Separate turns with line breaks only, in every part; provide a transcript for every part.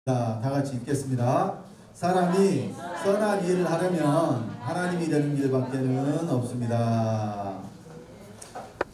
자, 다 같이 읽겠습니다. 사람이 선한 일을 하려면 하나님이 되는 길밖에는 없습니다.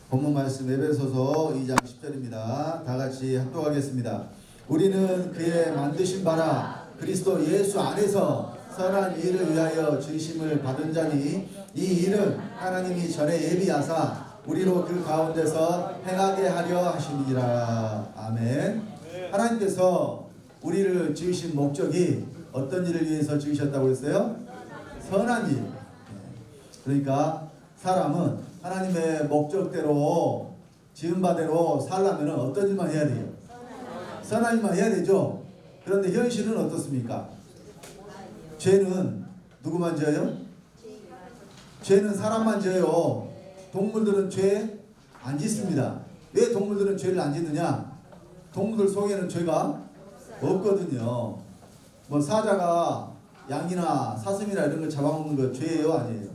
본문 말씀 에베소서 2장 10절입니다. 다 같이 합독하겠습니다. 우리는 그의 만드신 바라 그리스도 예수 안에서 선한 일을 위하여 지으심을 받은 자니 이 일은 하나님이 전에 예비하사 우리로 그 가운데서 행하게 하려 하심이니라. 아멘. 하나님께서 우리를 지으신 목적이 어떤 일을 위해서 지으셨다고 했어요? 선한 일. 그러니까 사람은 하나님의 목적대로 지은 바대로 살려면 어떤 일만 해야 돼요? 선한 일만 해야 되죠. 그런데 현실은 어떻습니까? 죄는 누구만 지어요? 죄는 사람만 지어요. 동물들은 죄 안 짓습니다. 왜 동물들은 죄를 안 짓느냐? 동물들 속에는 죄가 없거든요. 뭐 사자가 양이나 사슴이나 이런 걸 잡아먹는 거 죄예요, 아니에요?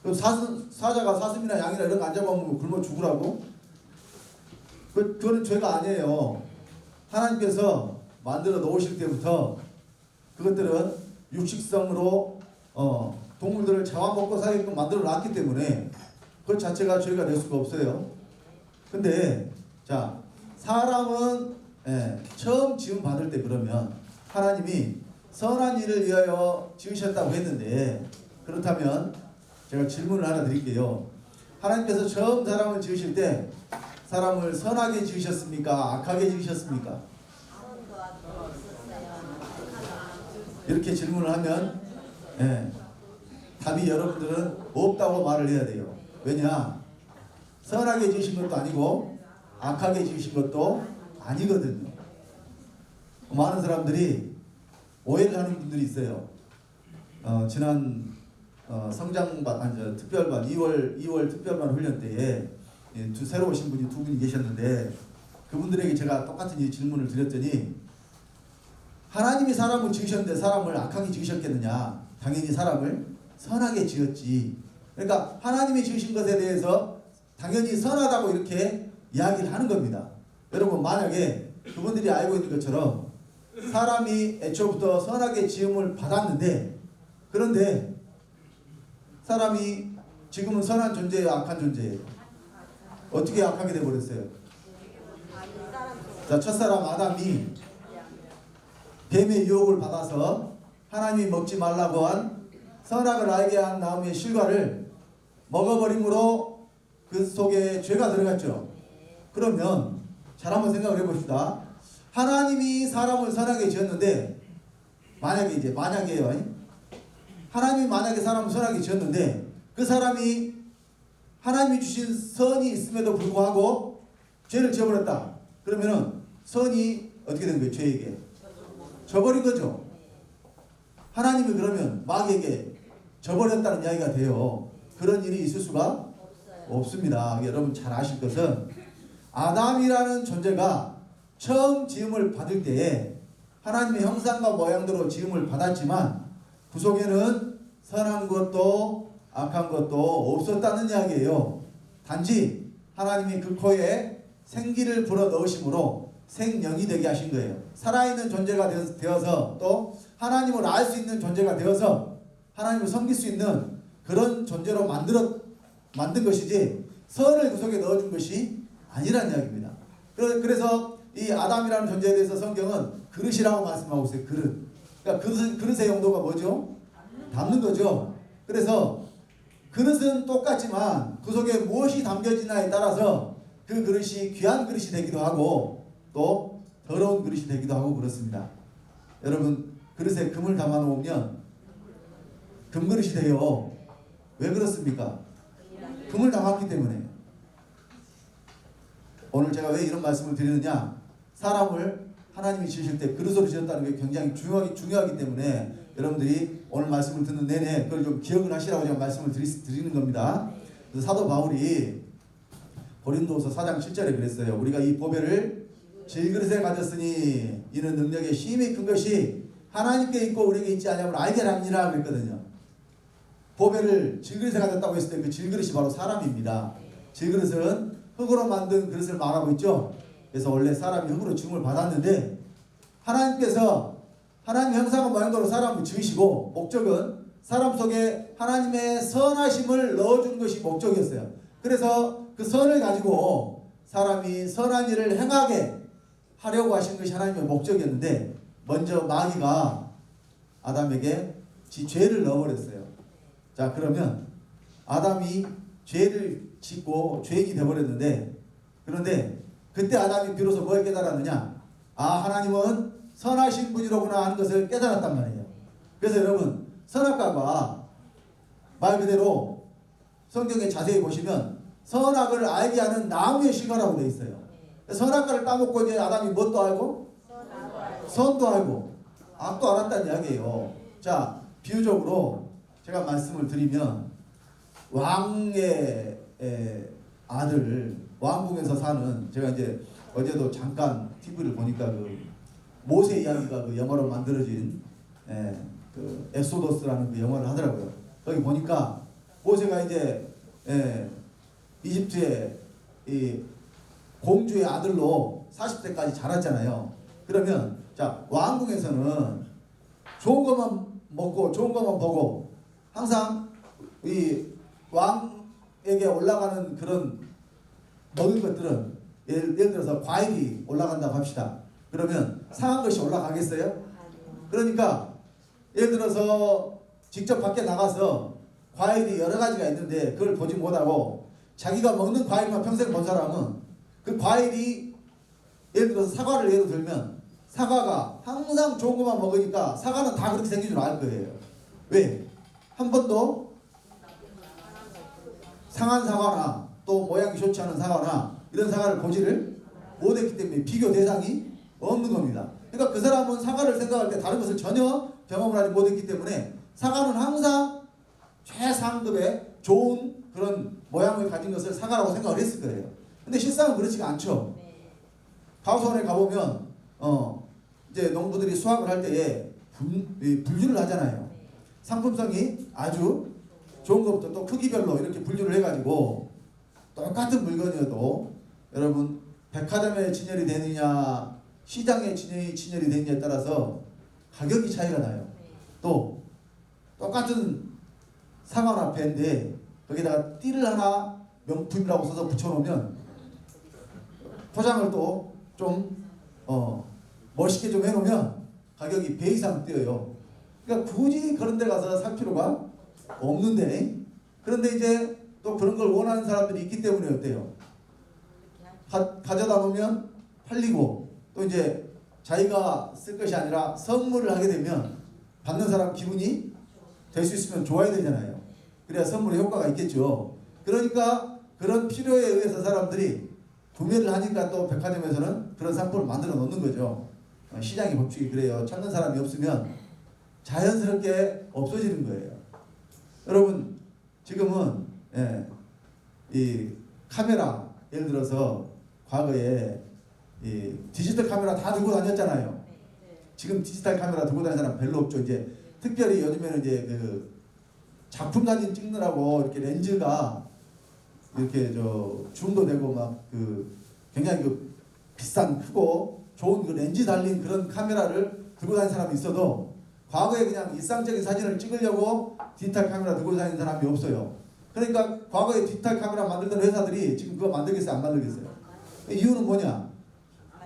그럼 사자가 사슴이나 양이나 이런 거 안 잡아먹는 거 굶어 죽으라고? 그거는 죄가 아니에요. 하나님께서 만들어 놓으실 때부터 그것들은 육식성으로 동물들을 잡아먹고 살게끔 만들어 놨기 때문에 그 자체가 죄가 될 수가 없어요. 근데 자, 사람은 처음 지음 받을 때 그러면 하나님이 선한 일을 위하여 지으셨다고 했는데, 그렇다면 제가 질문을 하나 드릴게요. 하나님께서 처음 사람을 지으실 때 사람을 선하게 지으셨습니까? 악하게 지으셨습니까? 이렇게 질문을 하면 답이 여러분들은 없다고 말을 해야 돼요. 왜냐? 선하게 지으신 것도 아니고 악하게 지으신 것도 아니거든요. 많은 사람들이 오해를 하는 분들이 있어요. 지난 성장반, 특별반, 2월 특별반 훈련 때에 새로 오신 분이 두 분이 계셨는데, 그분들에게 제가 똑같은 이 질문을 드렸더니, 하나님이 사람을 지으셨는데 사람을 악하게 지으셨겠느냐? 당연히 사람을 선하게 지었지. 그러니까 하나님이 지으신 것에 대해서 당연히 선하다고 이렇게 이야기를 하는 겁니다. 여러분, 만약에 그분들이 알고 있는 것처럼 사람이 애초부터 선하게 지음을 받았는데, 그런데 사람이 지금은 선한 존재예요, 악한 존재예요? 어떻게 악하게 돼버렸어요? 자, 첫사람 아담이 뱀의 유혹을 받아서 하나님이 먹지 말라고 한 선악을 알게 한 나무의 실과를 먹어버림으로 그 속에 죄가 들어갔죠. 그러면 잘 한번 생각을 해봅시다. 하나님이 사람을 선하게 지었는데, 만약에요. 하나님이 만약에 사람을 선하게 지었는데 그 사람이 하나님이 주신 선이 있음에도 불구하고 죄를 지어버렸다. 그러면은 선이 어떻게 된 거예요? 죄에게 져버린 거죠. 하나님이 그러면 마귀에게 져버렸다는 이야기가 돼요. 그런 일이 있을 수가 없습니다. 여러분 잘 아실 것은 아담이라는 존재가 처음 지음을 받을 때에 하나님의 형상과 모양대로 지음을 받았지만 그 속에는 선한 것도 악한 것도 없었다는 이야기예요. 단지 하나님이 그 코에 생기를 불어 넣으심으로 생명이 되게 하신 거예요. 살아있는 존재가 되어서 또 하나님을 알 수 있는 존재가 되어서 하나님을 섬길 수 있는 그런 존재로 만든 것이지 선을 그 속에 넣어준 것이 아니라는 이야기입니다. 그래서 이 아담이라는 존재에 대해서 성경은 그릇이라고 말씀하고 있어요. 그릇. 그러니까 그릇의 용도가 뭐죠? 담는 거죠. 그래서 그릇은 똑같지만 그 속에 무엇이 담겨지나에 따라서 그 그릇이 귀한 그릇이 되기도 하고 또 더러운 그릇이 되기도 하고 그렇습니다. 여러분, 그릇에 금을 담아 놓으면 금그릇이 돼요. 왜 그렇습니까? 금을 담았기 때문에. 오늘 제가 왜 이런 말씀을 드리느냐? 사람을 하나님이 지으실 때 그릇으로 지었다는 게 굉장히 중요하기 때문에 여러분들이 오늘 말씀을 듣는 내내 그걸 좀 기억을 하시라고 제가 말씀을 드리는 겁니다. 그래서 사도 바울이 고린도후서 4장 7절에 그랬어요. 우리가 이 보배를 질그릇에 가졌으니 이는 능력의 힘이 큰 것이 하나님께 있고 우리에게 있지 않냐면 알게 합니다 그랬거든요. 보배를 질그릇에 가졌다고 했을 때 그 질그릇이 바로 사람입니다. 질그릇은 흙으로 만든 그릇을 말하고 있죠. 그래서 원래 사람이 흙으로 지음을 받았는데 하나님께서 하나님 형상과 모양대로 사람을 지으시고 목적은 사람 속에 하나님의 선하심을 넣어주는 것이 목적이었어요. 그래서 그 선을 가지고 사람이 선한 일을 행하게 하려고 하신 것이 하나님의 목적이었는데 먼저 마귀가 아담에게 죄를 넣어버렸어요. 자, 그러면 아담이 죄를 짓고 죄인이 되어버렸는데, 그런데 그때 아담이 비로소 뭘 깨달았느냐? 아, 하나님은 선하신 분이로구나 하는 것을 깨달았단 말이에요. 그래서 여러분, 선악과가 말 그대로 성경에 자세히 보시면 선악을 알게 하는 나무의 실과라고 되어 있어요. 선악과를 따먹고 이제 아담이 뭣도 알고? 선도 알고 악도 알았다는 이야기예요. 자, 비유적으로 제가 말씀을 드리면 왕의 아들, 왕궁에서 사는, 제가 이제 어제도 잠깐 TV를 보니까 그 모세 이야기가 그 영어로 만들어진 그 엑소더스라는 그 영화를 하더라고요. 거기 보니까 모세가 이제 이집트의 이 공주의 아들로 40세까지 자랐잖아요. 그러면 자, 왕궁에서는 좋은 것만 먹고 좋은 것만 보고 항상 이 왕에게 올라가는 그런 먹을 것들은 예를 들어서 과일이 올라간다고 합시다. 그러면 상한 것이 올라가겠어요? 그러니까 예를 들어서 직접 밖에 나가서 과일이 여러 가지가 있는데 그걸 보지 못하고 자기가 먹는 과일만 평생 본 사람은 그 과일이 예를 들어서 사과를 예로 들면 사과가 항상 좋은 것만 먹으니까 사과는 다 그렇게 생긴 줄 알 거예요. 왜? 한 번도 상한 사과나 또 모양이 좋지 않은 사과나 이런 사과를 보지를 못했기 때문에 비교 대상이 없는 겁니다. 그러니까 그 사람은 사과를 생각할 때 다른 것을 전혀 경험을 하지 못했기 때문에 사과는 항상 최상급의 좋은 그런 모양을 가진 것을 사과라고 생각을 했을 거예요. 근데 실상은 그렇지가 않죠. 가우선에 가보면 이제 농부들이 수확을 할 때에 분류를 하잖아요. 상품성이 아주 좋은 것부터 또 크기별로 이렇게 분류를 해가지고 똑같은 물건이어도 여러분 백화점에 진열이 되느냐 시장에 진열이 되느냐에 따라서 가격이 차이가 나요. 또 똑같은 사과나 배인데 거기다가 띠를 하나 명품이라고 써서 붙여놓으면 포장을 또 좀 멋있게 좀 해놓으면 가격이 배 이상 뛰어요. 그러니까 굳이 그런 데 가서 살 필요가 없는데, 그런데 이제 또 그런 걸 원하는 사람들이 있기 때문에 어때요? 가져다 놓으면 팔리고 또 이제 자기가 쓸 것이 아니라 선물을 하게 되면 받는 사람 기분이 될 수 있으면 좋아야 되잖아요. 그래야 선물의 효과가 있겠죠. 그러니까 그런 필요에 의해서 사람들이 구매를 하니까 또 백화점에서는 그런 상품을 만들어 놓는 거죠. 시장의 법칙이 그래요. 찾는 사람이 없으면 자연스럽게 없어지는 거예요. 여러분 지금은 이 카메라 예를 들어서 과거에 이 디지털 카메라 다 들고 다녔잖아요. 지금 디지털 카메라 들고 다니는 사람 별로 없죠. 이제 특별히 요즘에는 이제 그 작품 사진 찍느라고 이렇게 렌즈가 이렇게 줌도 되고 막 그 굉장히 그 비싼 크고 좋은 그 렌즈 달린 그런 카메라를 들고 다니는 사람이 있어도 과거에 그냥 일상적인 사진을 찍으려고 디지털 카메라 들고 다니는 사람이 없어요. 그러니까 과거에 디지털 카메라 만들던 회사들이 지금 그거 만들겠어요? 안 만들겠어요? 이유는 뭐냐?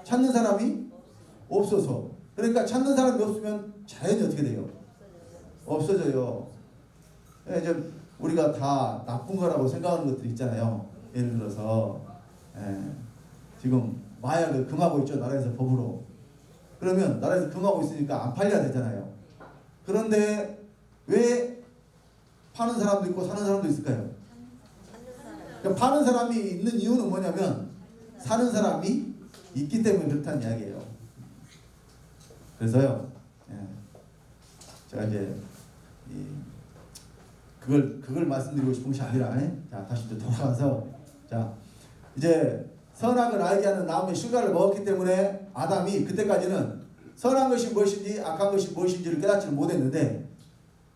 찾는 사람이 없어서. 그러니까 찾는 사람이 없으면 자연히 어떻게 돼요? 없어져요. 이제 우리가 다 나쁜 거라고 생각하는 것들이 있잖아요. 예를 들어서 지금 마약을 금하고 있죠. 나라에서 법으로. 그러면 나라에서 금하고 있으니까 안 팔려야 되잖아요. 그런데 왜 파는 사람도 있고 사는 사람도 있을까요? 그러니까 파는 사람이 있는 이유는 뭐냐면 사는 사람이 있기 때문에 그렇다는 이야기예요. 그래서요, 제가 이제 그걸 말씀드리고 싶은 것이 아니라, 자 다시 또 돌아가서, 자 이제 선악을 알게 하는 나무의 실과를 먹었기 때문에 아담이 그때까지는 선한 것이 무엇인지 악한 것이 무엇인지를 깨닫지를 못했는데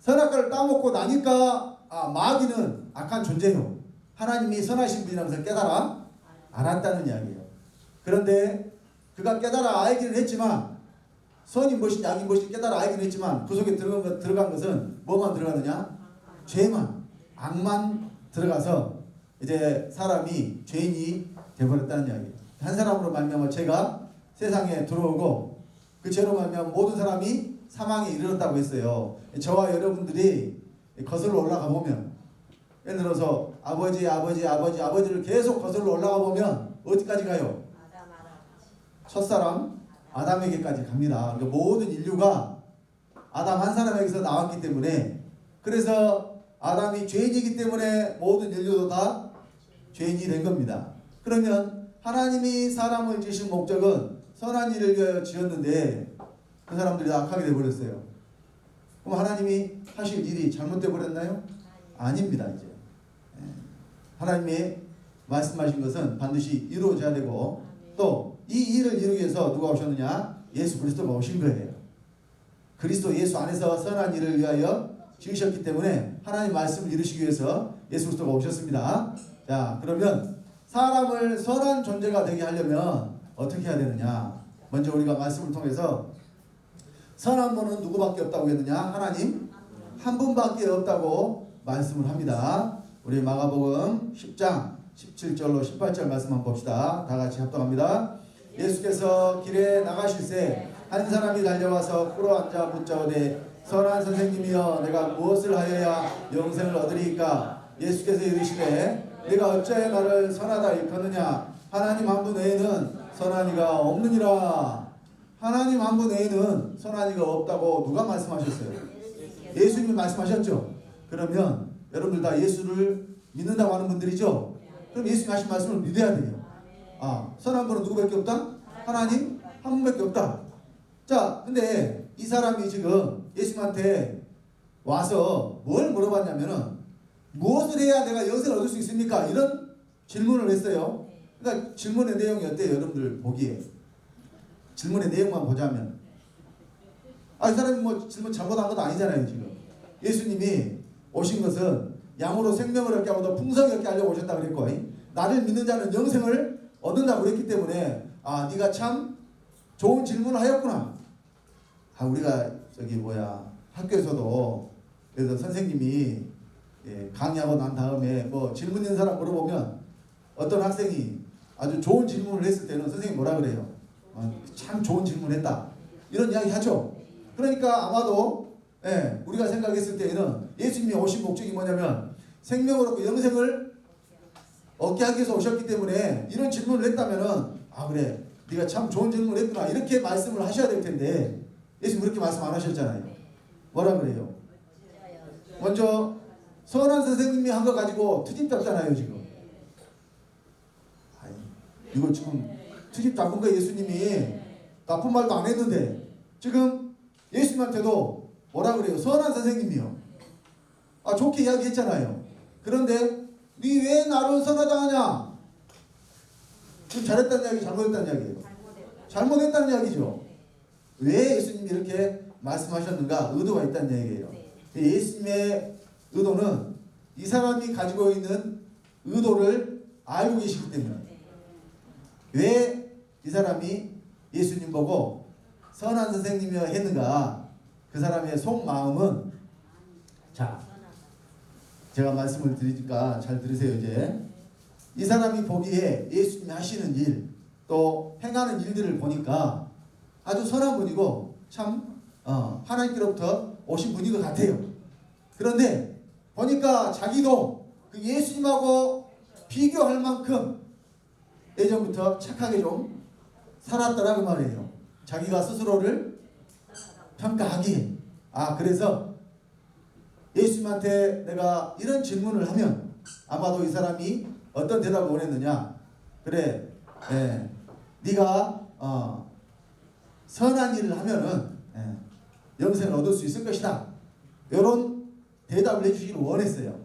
선악과를 따먹고 나니까 마귀는 악한 존재요. 하나님이 선하신 분이라는 것을 깨달아 알았다는 이야기예요. 그런데 그가 깨달아 알기는 했지만 선이 무엇인지 악이 무엇인지 깨달아 알긴 했지만 그 속에 들어간 것은 뭐만 들어가느냐? 죄만, 악만 들어가서 이제 사람이 죄인이 되어버렸다는 이야기예요. 한 사람으로 말미암아 죄가 세상에 들어오고 그 죄로 말미암아 모든 사람이 사망에 이르렀다고 했어요. 저와 여러분들이 거슬러 올라가 보면 예를 들어서 아버지를 계속 거슬러 올라가 보면 어디까지 가요? 첫사람 아담에게까지 갑니다. 그러니까 모든 인류가 아담 한 사람에게서 나왔기 때문에, 그래서 아담이 죄인이기 때문에 모든 인류도 다 죄인이 된 겁니다. 그러면 하나님이 사람을 지으신 목적은 선한 일을 위하여 지었는데 그 사람들이 다 악하게 되어버렸어요. 그럼 하나님이 하실 일이 잘못되어 버렸나요? 아닙니다. 이제 하나님이 말씀하신 것은 반드시 이루어져야 되고, 또 이 일을 이루기 위해서 누가 오셨느냐? 예수 그리스도가 오신 거예요. 그리스도 예수 안에서 선한 일을 위하여 지으셨기 때문에 하나님 말씀을 이루시기 위해서 예수 그리스도가 오셨습니다. 자, 그러면 사람을 선한 존재가 되게 하려면 어떻게 해야 되느냐? 먼저 우리가 말씀을 통해서 선한 분은 누구밖에 없다고 했느냐? 하나님 한 분밖에 없다고 말씀을 합니다. 우리 마가복음 10장 17절로 18절 말씀 한번 봅시다. 다 같이 합독합니다. 예수께서 길에 나가실새 한 사람이 달려와서 꿇어 앉아 묻자오되 선한 선생님이여 내가 무엇을 하여야 영생을 얻으리이까? 예수께서 이르시되 네가 어찌하여 나를 선하다 일컫느냐? 하나님 한 분 외에는 선한 이가 없느니라. 하나님 한 분 외에는 선한 이가 없다고 누가 말씀하셨어요? 예수님이 말씀하셨죠. 그러면 여러분들 다 예수를 믿는다고 하는 분들이죠. 그럼 예수님 하신 말씀을 믿어야 돼요. 선한 분은 누구밖에 없다? 하나님 한 분밖에 없다. 자, 근데 이 사람이 지금 예수님한테 와서 뭘 물어봤냐면은 무엇을 해야 내가 영생을 얻을 수 있습니까? 이런 질문을 했어요. 그러니까 질문의 내용이 어때요? 여러분들 보기에 질문의 내용만 보자면 이 사람이 뭐 질문 잘못한 것도 아니잖아요. 지금 예수님이 오신 것은 양으로 생명을 얻게 하고 더 풍성히 얻게 하려고 오셨다고 그랬고, 나를 믿는 자는 영생을 얻는다고 그랬기 때문에 네가 참 좋은 질문을 하였구나. 우리가 학교에서도 그래서 선생님이 강의하고 난 다음에 뭐 질문 있는 사람 물어보면 어떤 학생이 아주 좋은 질문을 했을 때는 선생님이 뭐라 그래요? 참 좋은 질문했다. 이런 이야기 하죠. 그러니까 아마도 우리가 생각했을 때에는 예수님이 오신 목적이 뭐냐면 생명을 얻고 영생을 얻게 하기 위해서 오셨기 때문에 이런 질문을 했다면은 그래 네가 참 좋은 질문을 했구나 이렇게 말씀을 하셔야 될 텐데 예수님 그렇게 말씀 안 하셨잖아요. 뭐라 그래요? 먼저 선한 선생님이 한 거 가지고 트집 잡잖아요. 지금 이거 지금 트집 잡은 거 예수님이 나쁜 말도 안 했는데 지금 예수님한테도 뭐라 그래요? 선한 선생님이요. 좋게 이야기했잖아요. 그런데 네 왜 나를 선하다 하냐? 지금 잘했다는 이야기, 잘못했다는 이야기예요. 잘못했다는 이야기죠. 왜 예수님이 이렇게 말씀하셨는가? 의도가 있다는 이야기예요. 예수님의 의도는 이 사람이 가지고 있는 의도를 알고 계시기 때문에 왜 이 사람이 예수님 보고 선한 선생님이라 했는가? 그 사람의 속마음은 제가 말씀을 드리니까 잘 들으세요. 이제 이 사람이 보기에 예수님이 하시는 일, 또 행하는 일들을 보니까 아주 선한 분이고 참 하나님께로부터 오신 분인 것 같아요. 그런데 보니까 자기도 그 예수님하고 비교할 만큼 예전부터 착하게 좀 살았더라 그 말이에요. 자기가 스스로를 평가하기에 그래서 예수님한테 내가 이런 질문을 하면 아마도 이 사람이 어떤 대답을 원했느냐? 그래, 네가 선한 일을 하면은 영생을 얻을 수 있을 것이다. 이런 대답을 해주시기를 원했어요.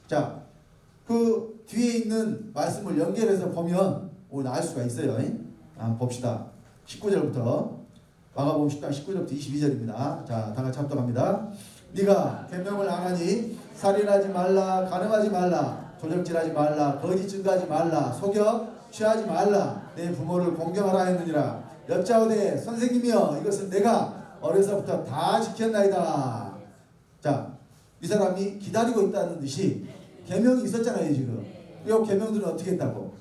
자, 그 뒤에 있는 말씀을 연결해서 보면 우리 알 수가 있어요. 한번 봅시다. 19절부터 마가복음 10장 19절부터 22절입니다. 자, 다 같이 합독합니다. 네가 계명을 안 하니 살인하지 말라, 간음하지 말라, 조적질하지 말라, 거짓 증거하지 말라, 속여 취하지 말라, 내 부모를 공경하라 했느니라. 여짜오되 선생님이여 이것은 내가 어려서부터 다 지켰나이다. 자, 이 사람이 기다리고 있다는 듯이 계명이 있었잖아요 지금. 이 계명들은 어떻게 했다고?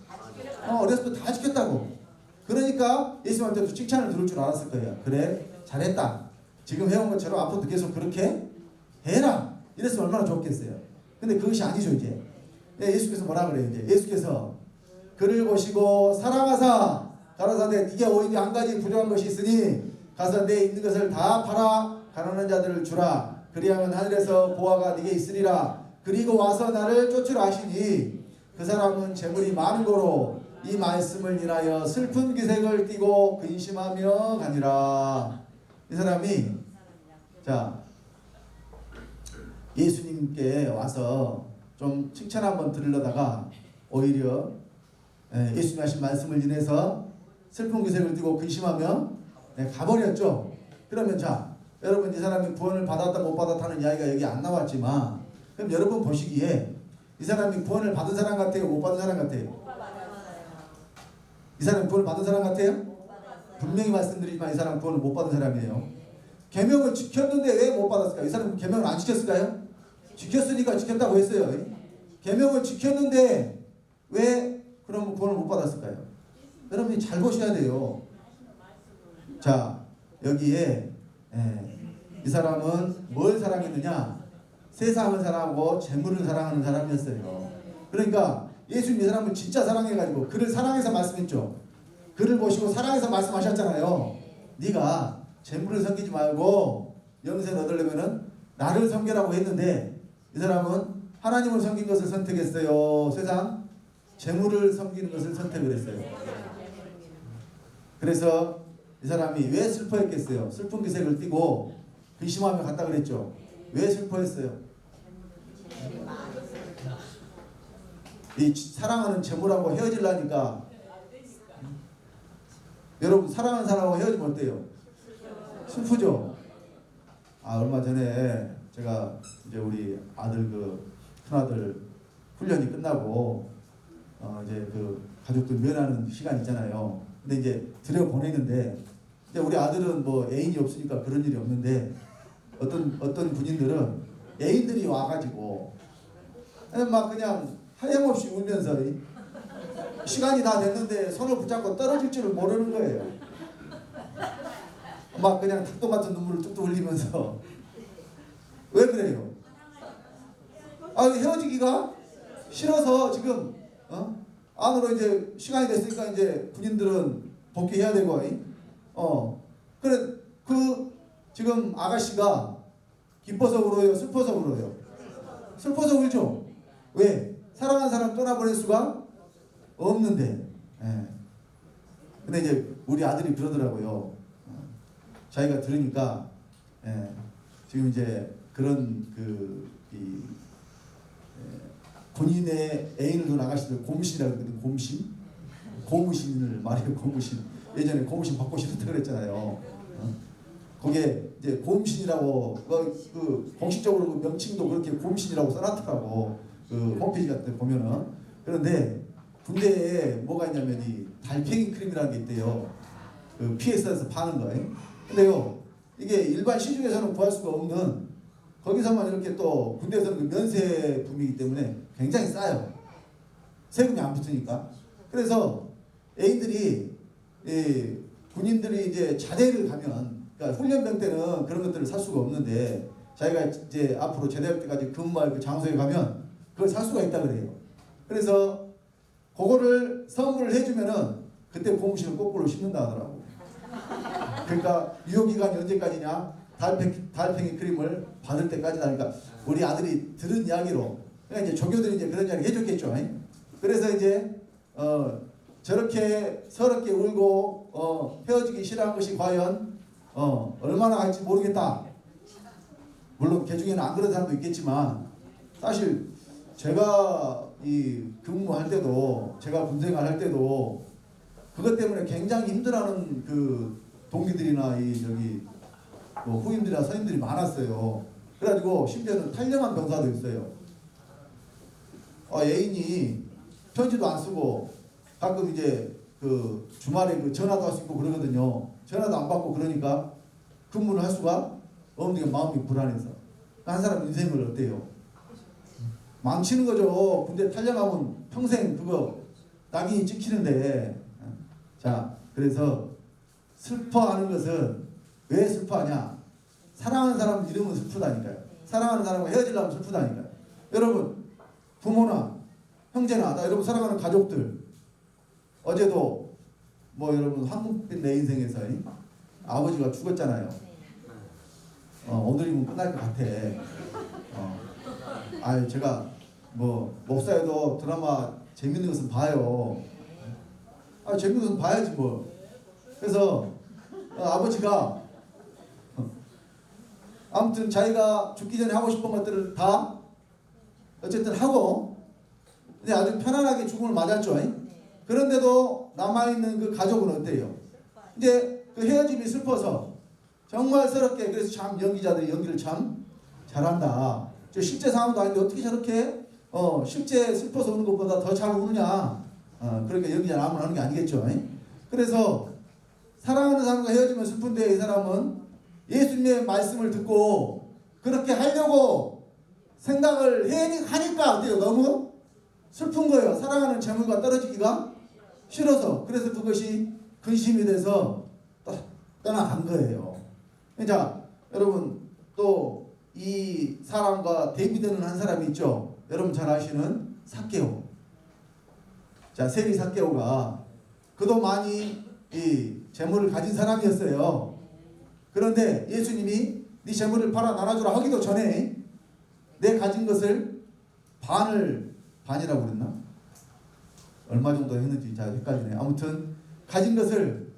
어려서부터 다 지켰다고. 그러니까 예수님한테도 칭찬을 들을 줄 알았을 거예요. 그래 잘했다. 지금 해온 것처럼 앞으로도 계속 그렇게 해라. 이랬으면 얼마나 좋겠어요. 근데 그것이 아니죠 이제. 예수께서 뭐라 그래요 이제. 예수께서 그를 보시고 사랑하사 가라사대 네게 오히려 한 가지 부족한 것이 있으니 가서 내 있는 것을 다 팔아 가난한 자들을 주라. 그리하면 하늘에서 보화가 네게 있으리라. 그리고 와서 나를 쫓으라 하시니 그 사람은 재물이 많은 고로 이 말씀을 인하여 슬픈 기색을 띠고 근심하며 가니라. 이 사람이 자 예수님께 와서 좀 칭찬 한번 들으려다가 오히려 예수님 하신 말씀을 인해서 슬픈 기색을 띠고 근심하며 가버렸죠. 그러면 자 여러분 이 사람이 구원을 받았다 못 받았다는 이야기가 여기 안 나왔지만 그럼 여러분 보시기에 이 사람이 구원을 받은 사람 같아요? 못 받은 사람 같아요? 이 사람이 구원을 받은 사람 같아요? 분명히 말씀드리지만 이 사람은 구원을 못 받은 사람이에요. 계명을 지켰는데 왜 못 받았을까요? 이 사람은 계명을 안 지켰을까요? 지켰으니까 지켰다고 했어요. 계명을 지켰는데 왜 그럼 구원을 못 받았을까요? 여러분이 잘 보셔야 돼요. 자 여기에 이 사람은 뭘 사랑했느냐? 세상을 사랑하고 재물을 사랑하는 사람이었어요. 그러니까 예수님 이 사람을 진짜 사랑해가지고 그를 사랑해서 말씀했죠. 그를 보시고 사랑해서 말씀하셨잖아요. 네가 재물을 섬기지 말고 영생을 얻으려면은 나를 섬기라고 했는데 이 사람은 하나님을 섬긴 것을 선택했어요. 세상 재물을 섬기는 것을 선택을 했어요. 그래서 이 사람이 왜 슬퍼했겠어요? 슬픈 기색을 띠고 근심하며 갔다 그랬죠. 왜 슬퍼했어요? 이 사랑하는 재물하고 헤어지려니까 여러분 사랑하는 사람하고 헤어지면 어때요? 슬프죠? 얼마 전에 제가 이제 우리 아들 큰아들 훈련이 끝나고 이제 가족들 면하는 시간 있잖아요. 근데 이제 들여보내는데 이제 우리 아들은 뭐 애인이 없으니까 그런 일이 없는데 어떤 군인들은 애인들이 와가지고 막 그냥 하염없이 울면서 시간이 다 됐는데 손을 붙잡고 떨어질 줄을 모르는 거예요. 막 그냥 닭똥 같은 눈물을 뚝뚝 흘리면서 왜 그래요? 헤어지기가 싫어서 지금 안으로 이제 시간이 됐으니까 이제 군인들은 복귀해야 되고 그래 지금 아가씨가 기뻐서 울어요? 슬퍼서 울어요? 슬퍼서 울죠? 왜? 사랑하는 사람 떠나보낼 수가 없는데. 근데 이제 우리 아들이 그러더라고요. 자기가 들으니까 지금 이제 그런 본인의 애인을 둔 아가씨들 고무신이라고 그러거든요. 고무신을 말해요. 고무신. 예전에 고무신 받고 싶었다고 그랬잖아요. 거기에 이제 고무신이라고 공식적으로 명칭도 그렇게 고무신이라고 써놨더라고. 홈페이지 같은 데 보면은. 그런데 군대에 뭐가 있냐면 이 달팽이 크림이라는 게 있대요. PS에서 파는 거예요. 근데요 이게 일반 시중에서는 구할 수가 없는 거기서만 이렇게 또 군대에서는 면세품이기 때문에 굉장히 싸요. 세금이 안 붙으니까. 그래서 애인들이 군인들이 이제 자대를 가면 그러니까 훈련병 때는 그런 것들을 살 수가 없는데 자기가 이제 앞으로 제대할 때까지 근무할 그 장소에 가면 그걸 살 수가 있다 그래요. 그래서 그거를 선물을 해주면은 그때 고무신을 거꾸로 신는다 하더라고. 그러니까 유효기간이 언제까지냐? 달팽이 크림을 받을 때까지다. 그러니까 우리 아들이 들은 이야기로 그러니까 이제 조교들이 이제 그런 이야기 해줬겠죠. 그래서 이제 저렇게 서럽게 울고 헤어지기 싫어한 것이 과연 얼마나 갈지 모르겠다. 물론 그 중에는 안 그런 사람도 있겠지만 사실 제가 이 근무할 때도 제가 군생활 할 때도 그것 때문에 굉장히 힘들어하는 그 동기들이나 후임들이나 선임들이 많았어요. 그래가지고 심지어는 탈영한 병사도 있어요. 애인이 편지도 안 쓰고 가끔 이제 그 주말에 그 전화도 할 수 있고 그러거든요. 전화도 안 받고 그러니까 근무를 할 수가 없는 게 마음이 불안해서. 한 사람 인생을 어때요? 망치는 거죠. 군대 탈영하면 평생 그거 낙인이 찍히는데. 자, 그래서 슬퍼하는 것은 왜 슬퍼하냐? 사랑하는 사람 이름은 슬프다니까요. 사랑하는 사람과 헤어지려면 슬프다니까요. 여러분, 부모나 형제나 나 여러분 사랑하는 가족들, 어제도 뭐 여러분 황금빛 내 인생에서 아버지가 죽었잖아요. 오늘이면 끝날 것 같아. 제가 뭐 목사여도 드라마 재밌는 것은 봐요. 재밌는 것은 봐야지 뭐. 그래서 아버지가 아무튼 자기가 죽기 전에 하고 싶은 것들을 다 어쨌든 하고 근데 아주 편안하게 죽음을 맞았죠. 그런데도 남아있는 그 가족은 어때요? 이제 그 헤어짐이 슬퍼서 정말 스럽게. 그래서 참 연기자들이 연기를 참 잘한다. 저 실제 상황도 아닌데 어떻게 저렇게 실제 슬퍼서 우는 것보다 더 잘 우느냐. 그러니까 연기자 나무를 하는 게 아니겠죠. 그래서 사랑하는 사람과 헤어지면 슬픈데 이 사람은 예수님의 말씀을 듣고 그렇게 하려고 생각을 하니까 어때요? 너무 슬픈 거예요. 사랑하는 재물과 떨어지기가 싫어서. 그래서 그것이 근심이 돼서 떠나간 거예요. 자, 여러분 또 이 사람과 대비되는 한 사람이 있죠. 여러분 잘 아시는 삭개오. 자, 세리 삭개오가 그도 많이 이 재물을 가진 사람이었어요. 그런데 예수님이 네 재물을 팔아 나눠주라 하기도 전에 내 가진 것을 반이라고 그랬나? 얼마 정도 했는지 잘 헷갈리네. 아무튼 가진 것을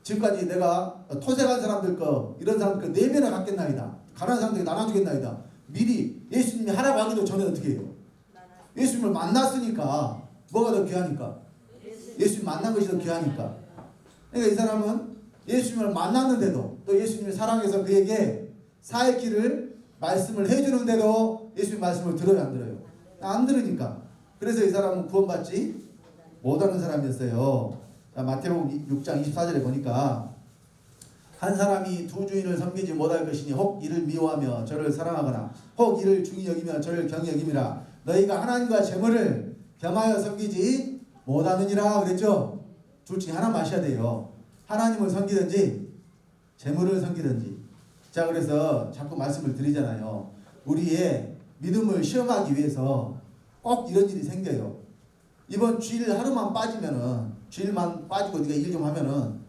지금까지 내가 토색한 사람들 거 이런 사람들 거 4배나 갖겠나이다. 가난한 사람들에게 나눠주겠나이다. 미리 예수님이 하라고 하기도 전에 어떻게 해요? 예수님을 만났으니까. 뭐가 더 귀하니까? 예수님 만난 것이 더 귀하니까. 그러니까 이 사람은 예수님을 만났는데도 또 예수님을 사랑해서 그에게 살 길을 말씀을 해주는데도 예수님 말씀을 들어요, 안 들어요? 안 들으니까. 그래서 이 사람은 구원받지 못하는 사람이었어요. 자, 마태복음 6장 24절에 보니까 한 사람이 두 주인을 섬기지 못할 것이니 혹 이를 미워하며 저를 사랑하거나 혹 이를 중히 여기며 저를 경히 여김이라. 너희가 하나님과 재물을 겸하여 섬기지 못하느니라 그랬죠. 둘 중에 하나 마셔야 돼요. 하나님을 섬기든지 재물을 섬기든지. 자, 그래서 자꾸 말씀을 드리잖아요. 우리의 믿음을 시험하기 위해서 꼭 이런 일이 생겨요. 이번 주일 하루만 빠지면은, 주일만 빠지고 네가 일 좀 하면은,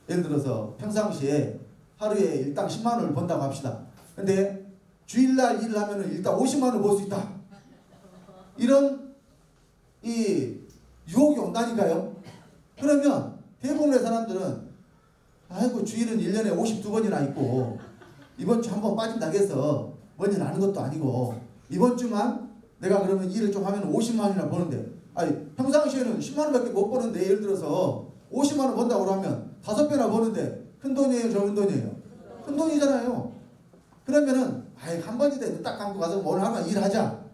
예를 들어서 평상시에 하루에 일당 10만 원을 번다고 합시다. 근데 주일날 일을 하면은 일단 50만 원을 벌 수 있다. 이런 이 유혹이 온다니까요. 그러면 대부분의 사람들은 아이고 주일은 1년에 52번이나 있고 이번 주 한번 빠진다고 해서 뭔일 아는 것도 아니고 이번 주만 내가 그러면 일을 좀 하면 50만 원이나 버는데, 아니 평상시에는 10만 원밖에 못 버는데 예를 들어서 50만 원 번다고 하면 5배나 버는데 큰 돈이에요, 적은 돈이에요? 큰 돈이잖아요. 그러면은 한 번이다 눈 딱 감고 가서 뭘 하면 일하자.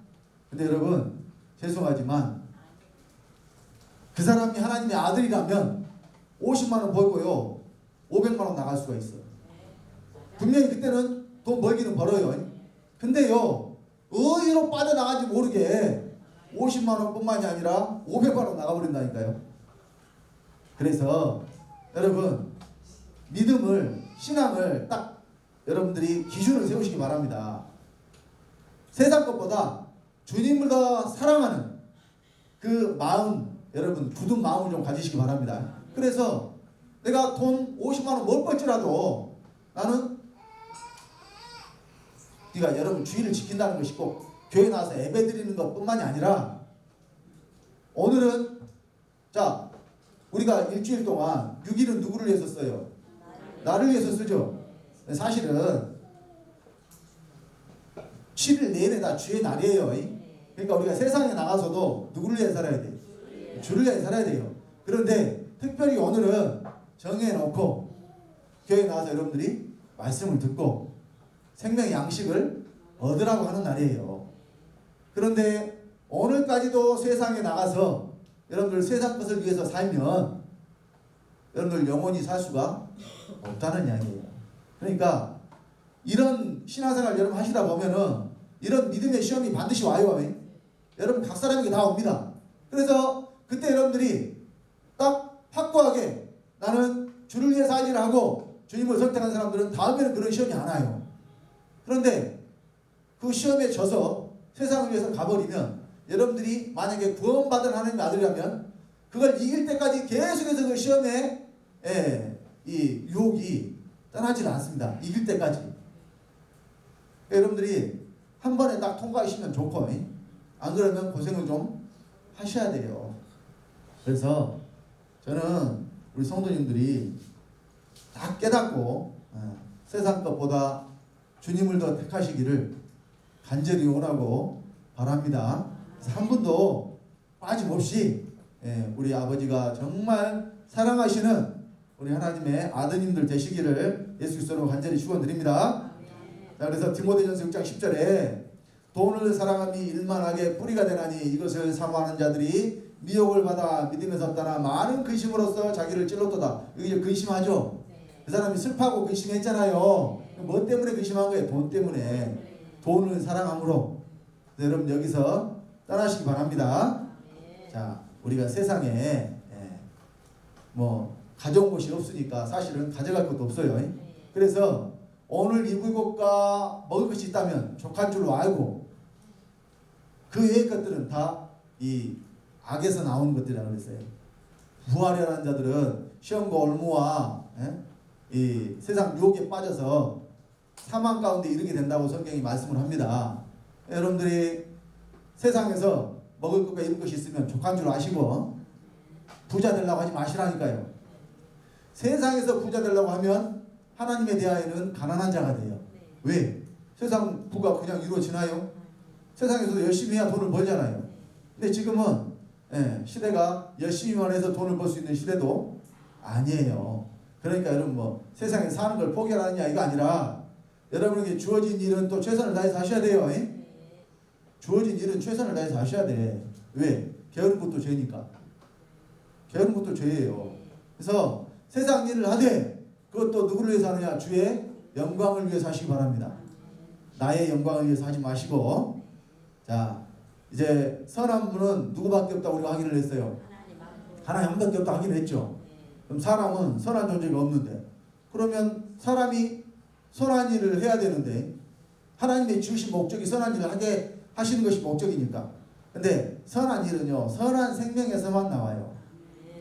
근데 여러분 죄송하지만 그 사람이 하나님의 아들이라면 50만 원 벌고요 500만 원 나갈 수가 있어요. 분명히 그때는 돈 벌기는 벌어요. 근데요 어디로 빠져나가지 모르게 50만 원 뿐만이 아니라 500만 원 나가버린다니까요. 그래서 여러분 믿음을, 신앙을 딱 여러분들이 기준을 세우시기 바랍니다. 세상 것보다 주님을 더 사랑하는 그 마음, 여러분 굳은 마음을 좀 가지시기 바랍니다. 그래서 내가 돈 50만 원 못 벌지라도 나는 네가 여러분 주의를 지킨다는 것이 꼭 교회 나와서 예배 드리는 것뿐만이 아니라 오늘은 자 우리가 일주일 동안 6일은 누구를 위해서 써요? 나를 위해서 쓰죠. 사실은 7일 내내 다 주의 날이에요. 그러니까 우리가 세상에 나가서도 누구를 위해 살아야 돼요? 주를 위해 살아야 돼요. 그런데 특별히 오늘은 정해놓고 교회에 나와서 여러분들이 말씀을 듣고 생명의 양식을 얻으라고 하는 날이에요. 그런데 오늘까지도 세상에 나가서 여러분들 세상 것을 위해서 살면 여러분들 영원히 살 수가 없다는 이야기예요. 그러니까 이런 신앙생활 여러분 하시다 보면은 이런 믿음의 시험이 반드시 와요. 여러분 각 사람에게 다 옵니다. 그래서 그때 여러분들이 딱 확고하게 나는 주를 위해 살기를 하고 주님을 선택한 사람들은 다음에는 그런 시험이 안 와요. 그런데 그 시험에 져서 세상을 위해서 가버리면 여러분들이 만약에 구원받은 하나님의 아들이라면 그걸 이길 때까지 계속해서 그 시험에 이 유혹이 떠나질 않습니다. 이길 때까지. 그러니까 여러분들이 한 번에 딱 통과하시면 좋고 안 그러면 고생을 좀 하셔야 돼요. 그래서 저는 우리 성도님들이 다 깨닫고 세상 것보다 주님을 더 택하시기를 간절히 원하고 바랍니다. 그래서 한 분도 빠짐없이 우리 아버지가 정말 사랑하시는 우리 하나님의 아드님들 되시기를 예수 그리스도로 간절히 축원드립니다. 자, 그래서 디모데전서 6장 10절에 돈을 사랑함이 일만하게 뿌리가 되나니 이것을 사모하는 자들이 미혹을 받아 믿음에서 떠나 많은 근심으로써 자기를 찔렀도다. 이게 근심하죠. 그 사람이 슬퍼하고 근심했잖아요. 뭐 때문에 근심한 거예요? 돈 때문에. 돈을 사랑함으로. 여러분 여기서 떠나시기 바랍니다. 자, 우리가 세상에 뭐 가져온 것이 없으니까 사실은 가져갈 것도 없어요. 그래서 오늘 입을 것과 먹을 것이 있다면 족한 줄로 알고 그 외의 것들은 다 이 악에서 나오는 것들이라고 그랬어요. 부하려는 자들은 시험과 올무와 이 세상 유혹에 빠져서 사망 가운데 이르게 된다고 성경이 말씀을 합니다. 여러분들이 세상에서 먹을 것과 입을 것이 있으면 족한 줄 아시고 부자 되려고 하지 마시라니까요. 세상에서 부자 되려고 하면 하나님에 대하여는 가난한 자가 돼요. 왜? 세상 부가 그냥 이루어지나요? 세상에서도 열심히 해야 돈을 벌잖아요. 근데 지금은 시대가 열심히만 해서 돈을 벌 수 있는 시대도 아니에요. 그러니까 여러분 뭐 세상에 사는 걸 포기하라는 이거 아니라 여러분에게 주어진 일은 또 최선을 다해서 하셔야 돼요. 주어진 일은 최선을 다해서 하셔야 돼. 왜? 게으른 것도 죄니까. 게으른 것도 죄예요. 그래서 세상 일을 하되 그것도 누구를 위해서 하느냐? 주의 영광을 위해서 하시기 바랍니다. 나의 영광을 위해서 하지 마시고. 자, 이제 선한 분은 누구밖에 없다고 우리가 확인을 했어요. 하나님 한 분밖에 없다고 확인을 했죠. 그럼 사람은 선한 존재가 없는데 그러면 사람이 선한 일을 해야 되는데 하나님의 주신 목적이 선한 일을 하게 하시는 것이 목적이니까. 근데 선한 일은요 선한 생명에서만 나와요.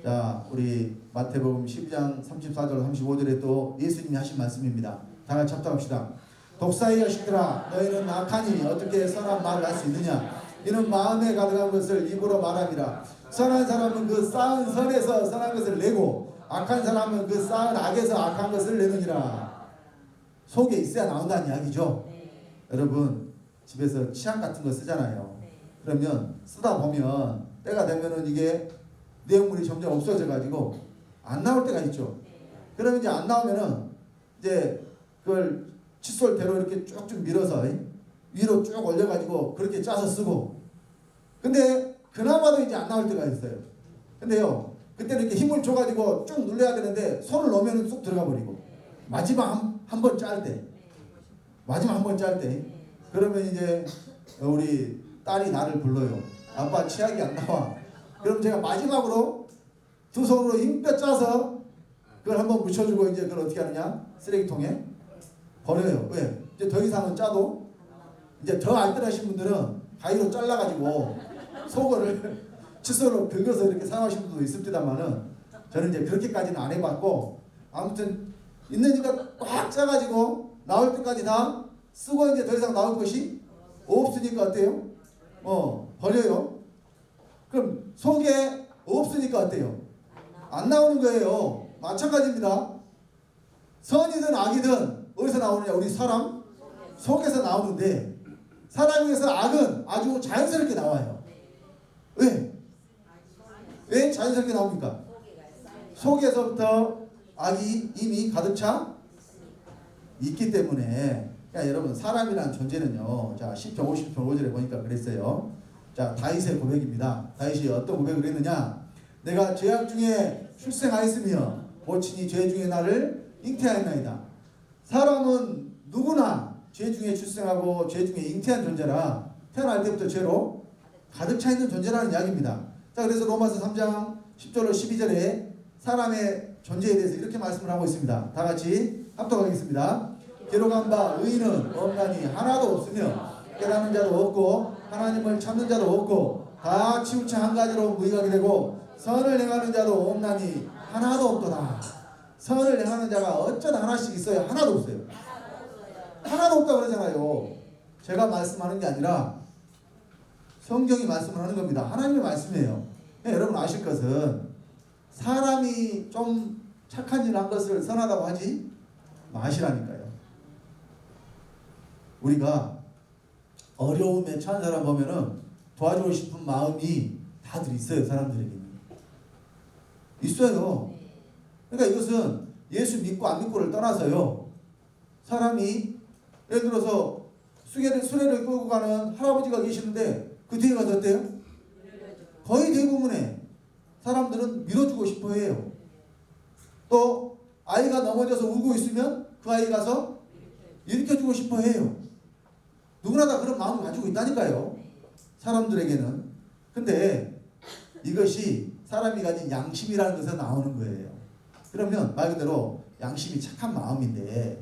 자, 우리 마태복음 12장 34절 35절에 또 예수님이 하신 말씀입니다. 다 같이 합독합시다. 독사의 자식들아 너희는 악하니 어떻게 선한 말을 할 수 있느냐. 이는 마음에 가득한 것을 입으로 말함이라. 선한 사람은 그 쌓은 선에서 선한 것을 내고 악한 사람은 그 쌓은 악에서 악한 것을 내느니라. 속에 있어야 나온다는 이야기죠. 여러분 집에서 치약 같은 거 쓰잖아요. 그러면 쓰다 보면 때가 되면은 이게 내용물이 점점 없어져 가지고 안 나올 때가 있죠. 그러면 이제 안 나오면은 이제 그걸 칫솔대로 이렇게 쭉쭉 밀어서 위로 쭉 올려 가지고 그렇게 짜서 쓰고. 근데 그나마도 이제 안 나올 때가 있어요. 근데요 그때는 이렇게 힘을 줘 가지고 쭉 눌러야 되는데 손을 넣으면 쏙 들어가 버리고 마지막 한 번 짤 때 마지막 한 번 짤 때 그러면 이제 우리 딸이 나를 불러요. 아빠 치약이 안 나와. 그럼 제가 마지막으로 두 손으로 힘껏 짜서 그걸 한번 묻혀주고 이제 그걸 어떻게 하느냐? 쓰레기통에 버려요. 왜? 이제 더 이상은 짜도 이제 더 알뜰하신 분들은 가위로 잘라가지고 속을 칫솔로 긁어서 이렇게 사용하시는 분도 있습니다만은 저는 이제 그렇게까지는 안 해봤고 아무튼 있는 이가 꽉 짜가지고 나올 때까지 다 쓰고 이제 더 이상 나올 것이 없으니까 어때요? 버려요. 그럼 속에 없으니까 어때요? 안 나오는 거예요. 마찬가지입니다. 선이든 악이든 어디서 나오느냐? 우리 사람 속에서 나오는데 사람에서 악은 아주 자연스럽게 나와요. 왜? 왜 자연스럽게 나옵니까? 속에서부터 악이 이미 가득 차 있기 때문에. 그러니까 여러분 사람이라는 존재는요. 자 10편 50편 5절에 보니까 그랬어요. 자, 다윗의 고백입니다. 다윗이 어떤 고백을 했느냐? 내가 죄악 중에 출생하였으며 모친이 죄 중에 나를 잉태하였나이다. 사람은 누구나 죄 중에 출생하고 죄 중에 잉태한 존재라 태어날 때부터 죄로 가득 차 있는 존재라는 이야기입니다. 자, 그래서 로마서 3장 10절로 12절에 사람의 존재에 대해서 이렇게 말씀을 하고 있습니다. 다 같이 합독하겠습니다. 기록한 바 의인은 없나니 하나도 없으며 깨닫는 자도 없고 하나님을 찾는 자도 없고 다 치우쳐 한 가지로 무익하게 되고 선을 행하는 자도 없나니 하나도 없도다. 선을 행하는 자가 어쩌다 하나씩 있어요? 하나도 없어요. 하나도 없다 그러잖아요. 제가 말씀하는 게 아니라 성경이 말씀을 하는 겁니다. 하나님의 말씀이에요. 여러분 아실 것은 사람이 좀 착한 일 한 것을 선하다고 하지 마시라니까요. 우리가 어려움에 처한 사람 보면은 도와주고 싶은 마음이 다들 있어요. 사람들에게는 있어요. 그러니까 이것은 예수 믿고 안 믿고를 떠나서요. 사람이 예를 들어서 수레를 끌고 가는 할아버지가 계시는데 그 뒤에 가서 어때요? 거의 대부분의 사람들은 밀어주고 싶어 해요. 또 아이가 넘어져서 울고 있으면 그 아이 가서 일으켜주고 싶어 해요. 누구나 다 그런 마음을 가지고 있다니까요. 사람들에게는. 근데 이것이 사람이 가진 양심이라는 것에서 나오는 거예요. 그러면 말 그대로 양심이 착한 마음인데,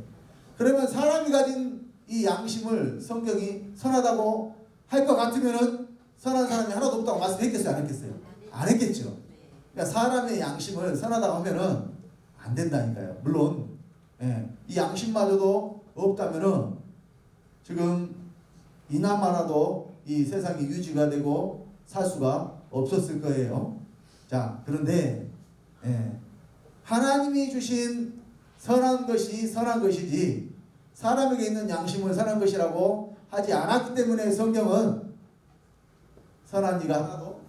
그러면 사람이 가진 이 양심을 성경이 선하다고 할 것 같으면은 선한 사람이 하나도 없다고 말씀했겠어요? 안 했겠어요? 안 했겠죠. 그러니까 사람의 양심을 선하다고 하면은 안 된다니까요. 물론 이 양심마저도 없다면은 지금 이나마라도 이 세상이 유지가 되고 살 수가 없었을 거예요. 자, 그런데 하나님이 주신 선한 것이 선한 것이지 사람에게 있는 양심을 선한 것이라고 하지 않았기 때문에 성경은 선한 이가 하나도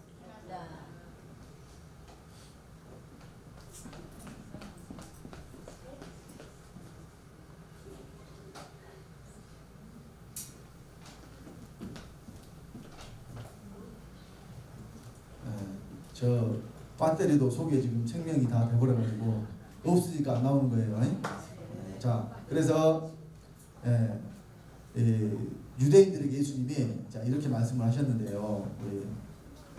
저 배터리도 속에 지금 생명이 다 돼버려가지고 없으니까 안 나오는 거예요. 자, 그래서 유대인들에게 예수님이 자 이렇게 말씀을 하셨는데요. 우리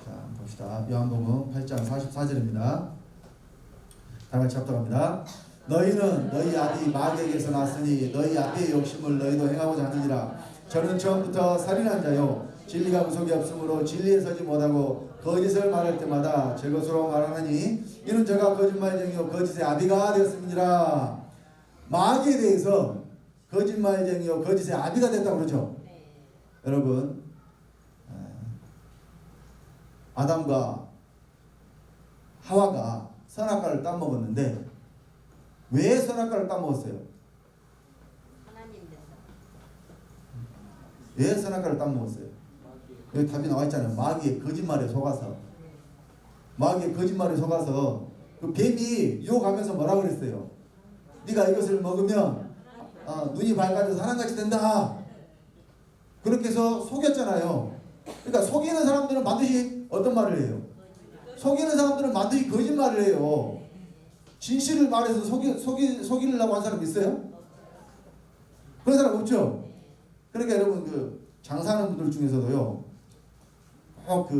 자 봅시다. 요한복음 8장 44절입니다. 다 같이 합독합니다. 너희는 너희 아비 마귀에게서 났으니 너희 아비의 욕심을 너희도 행하고자 하느니라. 저는 처음부터 살인한 자요 진리가 구속이 없으므로 진리에 서지 못하고 거짓을 말할 때마다 제 것으로 말하느니 이는 제가 거짓말쟁이요 거짓의 아비가 되었습니다. 마귀에 대해서 거짓말쟁이요 거짓의 아비가 됐다고 그러죠. 여러분 아담과 하와가 선악과를 따먹었는데 왜 선악과를 따먹었어요? 왜 선악과를 따먹었어요? 여기 답이 나와 있잖아요. 마귀의 거짓말에 속아서. 마귀의 거짓말에 속아서 그 뱀이 유혹하면서 뭐라 그랬어요? 네가 이것을 먹으면 눈이 밝아져서 하나같이 된다. 그렇게 해서 속였잖아요. 그러니까 속이는 사람들은 반드시 어떤 말을 해요? 속이는 사람들은 반드시 거짓말을 해요. 진실을 말해서 속이려고 한 사람 있어요? 그런 사람 없죠? 그러니까 여러분 그 장사하는 분들 중에서도요. 꼭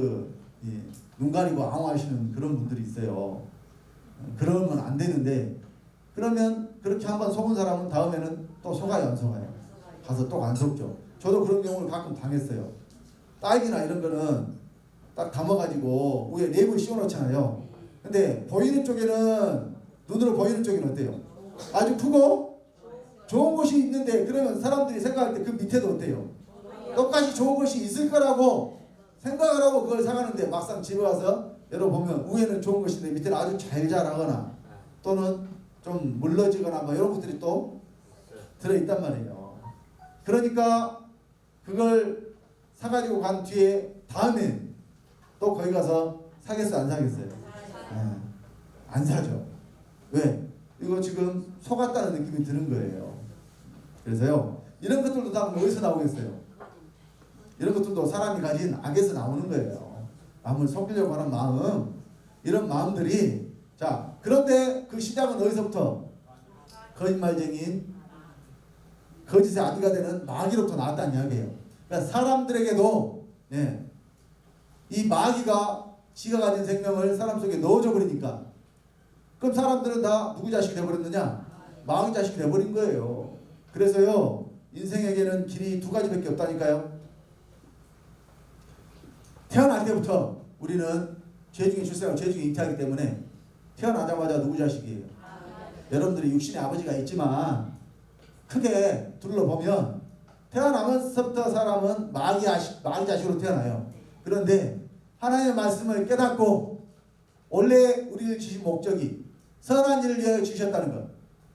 눈 가리고 앙호하시는 그런 분들이 있어요. 그러면 안 되는데 그러면 그렇게 한번 속은 사람은 다음에는 또 속아요 안 속아요? 가서 또 안 속죠. 저도 그런 경우를 가끔 당했어요. 딸기나 이런 거는 딱 담아가지고 위에 랩을 씌워놓잖아요. 근데 보이는 쪽에는 눈으로 보이는 쪽에는 어때요? 아주 크고 좋은 것이 있는데 그러면 사람들이 생각할 때 그 밑에도 어때요? 똑같이 좋은 것이 있을 거라고 생각을 하고 그걸 사가는데 막상 집에 와서 열어보면 위에는 좋은 것인데 밑에는 아주 잘 자라거나 또는 좀 물러지거나 뭐 이런 것들이 또 들어있단 말이에요. 그러니까 그걸 사가지고 간 뒤에 다음엔 또 거기 가서 사겠어요 안 사겠어요? 안 사죠. 왜? 이거 지금 속았다는 느낌이 드는 거예요. 그래서요 이런 것들도 다 어디서 나오겠어요? 이런 것들도 사람이 가진 악에서 나오는 거예요. 남을 속이려고 하는 마음, 이런 마음들이. 자, 그런데 그 시작은 어디서부터? 거짓말쟁인, 거짓의 아비가 되는 마귀로부터 나왔다는 이야기예요. 그러니까 사람들에게도 이 마귀가 지가 가진 생명을 사람 속에 넣어줘 버리니까, 그럼 사람들은 다 누구 자식이 되어버렸느냐? 마귀 자식이 되어버린 거예요. 그래서요, 인생에게는 길이 두 가지밖에 없다니까요. 태어날 때부터 우리는 죄 중에 출생하고 죄 중에 잉태하기 때문에 태어나자마자 누구 자식이에요? 여러분들이 육신의 아버지가 있지만 크게 둘러보면 태어나면서부터 사람은 마귀 자식으로 태어나요. 그런데 하나님의 말씀을 깨닫고 원래 우리를 지신 목적이 선한 일을 위하여 지으셨다는 것,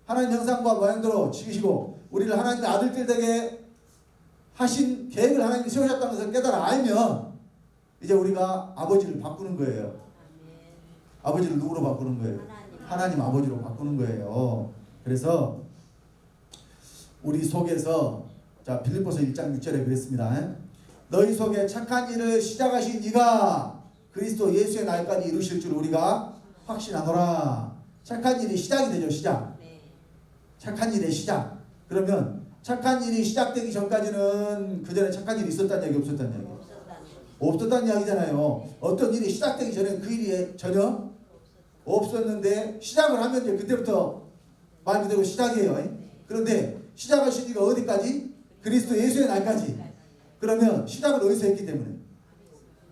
하나님 형상과 모양대로 지으시고 우리를 하나님의 아들들 되게 하신 계획을 하나님이 세우셨다는 것을 깨달아 알면 이제 우리가 아버지를 바꾸는 거예요. 아버지를 누구로 바꾸는 거예요? 하나님 아버지로 바꾸는 거예요. 그래서 우리 속에서, 자, 빌립보서 1장 6절에 그랬습니다. 너희 속에 착한 일을 시작하신 이가 그리스도 예수의 날까지 이루실 줄 우리가 확신하노라. 착한 일이 시작이 되죠. 시작. 착한 일의 시작. 그러면 착한 일이 시작되기 전까지는 그 전에 착한 일이 있었다는 얘기, 없었다는 얘기? 없었다는 이야기잖아요. 어떤 일이 시작되기 전에 그 일이 전혀 없었는데 시작을 하면 이제 그때부터 말 그대로 시작이에요. 그런데 시작하신 이가 어디까지? 그리스도 예수의 날까지. 그러면 시작을 어디서 했기 때문에?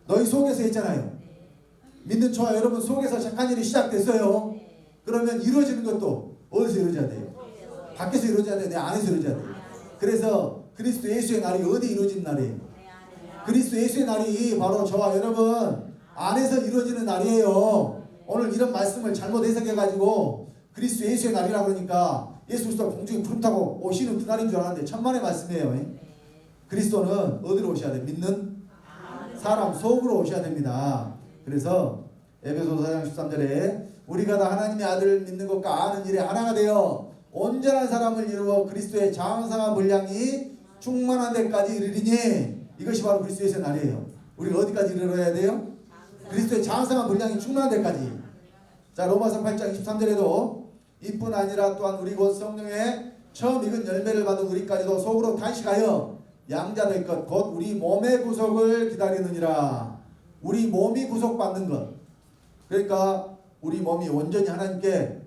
너희 속에서 했잖아요. 믿는 저와 여러분 속에서 착한 일이 시작됐어요. 그러면 이루어지는 것도 어디서 이루어져야 돼요? 밖에서 이루어져야 돼요? 내 안에서 이루어져야 돼요? 그래서 그리스도 예수의 날이 어디 이루어지는 날이에요? 그리스도 예수의 날이 바로 저와 여러분 안에서 이루어지는 날이에요. 오늘 이런 말씀을 잘못 해석해가지고 그리스도 예수의 날이라고 그러니까 예수 그리스도 공중에 구름 타고 오시는 그날인 줄 알았는데 천만의 말씀이에요. 그리스도는 어디로 오셔야 돼요? 믿는 사람 속으로 오셔야 됩니다. 그래서 에베소서 4장 13절에 우리가 다 하나님의 아들을 믿는 것과 아는 일에 하나가 되어 온전한 사람을 이루어 그리스도의 장성한 분량이 충만한 데까지 이르리니, 이것이 바로 그리스도의 날이에요. 우리가 어디까지 이르러야 돼요? 그리스도의 장성한 분량이 충만한 데까지. 자, 로마서 8장 23절에도 이뿐 아니라 또한 우리 곧 성령의 처음 익은 열매를 받은 우리까지도 속으로 탄식하여 양자될 것 곧 우리 몸의 구속을 기다리느니라. 우리 몸이 구속받는 것, 그러니까 우리 몸이 온전히 하나님께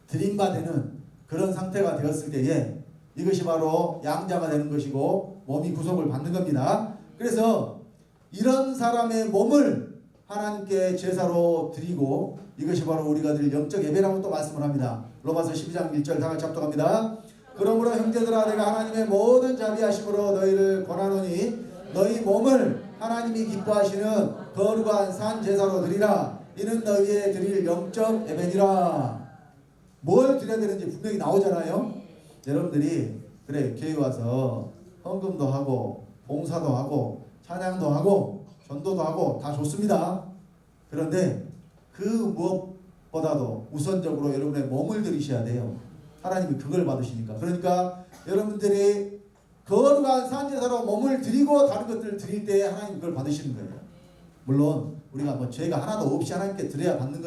드림받는 그런 상태가 되었을 때에 이것이 바로 양자가 되는 것이고 몸이 구속을 받는 겁니다. 그래서 이런 사람의 몸을 하나님께 제사로 드리고, 이것이 바로 우리가 드릴 영적 예배라고 또 말씀을 합니다. 로마서 12장 1절 다 같이 합독합니다. 그러므로 형제들아 내가 하나님의 모든 자비하심으로 너희를 권하노니 너희 몸을 하나님이 기뻐하시는 거룩한 산 제사로 드리라. 이는 너희의 드릴 영적 예배니라. 뭘 드려야 되는지 분명히 나오잖아요. 여러분들이 그래 교회 와서 헌금도 하고 봉사도 하고 찬양도 하고 전도도 하고 다 좋습니다. 그런데 그 무엇보다도 우선적으로 여러분의 몸을 드리셔야 돼요. 하나님이 그걸 받으시니까. 그러니까 여러분들이 거룩한 산제사로 몸을 드리고 다른 것들을 드릴 때 하나님 그걸 받으시는 거예요. 물론 우리가 뭐 죄가 하나도 없이 하나님께 드려야 받는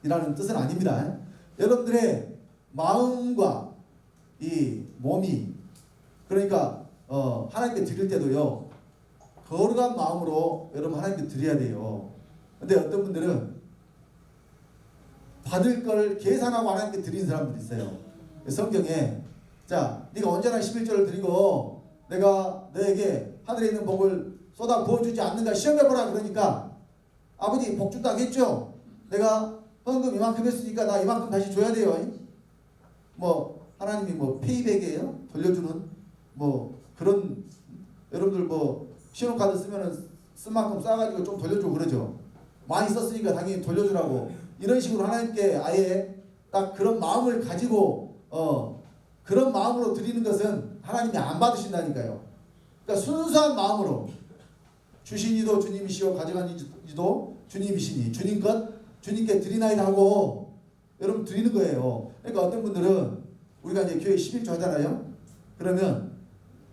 것이라는 뜻은 아닙니다. 여러분들의 마음과 이 몸이, 그러니까 하나님께 드릴 때도요 거룩한 마음으로 여러분 하나님께 드려야 돼요. 근데 어떤 분들은 받을 걸 계산하고 하나님께 드리는 사람들이 있어요. 성경에 자 네가 온전한 11조를 드리고 내가 너에게 하늘에 있는 복을 쏟아 부어주지 않는가 시험해보라. 그러니까 아버지 복 준다고 했죠. 내가 헌금 이만큼 했으니까 나 이만큼 다시 줘야 돼요. 뭐 하나님이 뭐 페이백이에요? 돌려주는 뭐 그런, 여러분들 뭐 신용카드 쓰면은 쓴 만큼 싸가지고 좀 돌려주고 그러죠. 많이 썼으니까 당연히 돌려주라고. 이런 식으로 하나님께 아예 딱 그런 마음을 가지고 그런 마음으로 드리는 것은 하나님이 안 받으신다니까요. 그러니까 순수한 마음으로 주신 이도 주님이시오 가져간 이도 주님이시니 주님 것 주님께 드리나이다 하고 여러분 드리는 거예요. 그러니까 어떤 분들은 우리가 이제 교회 11조 하잖아요. 그러면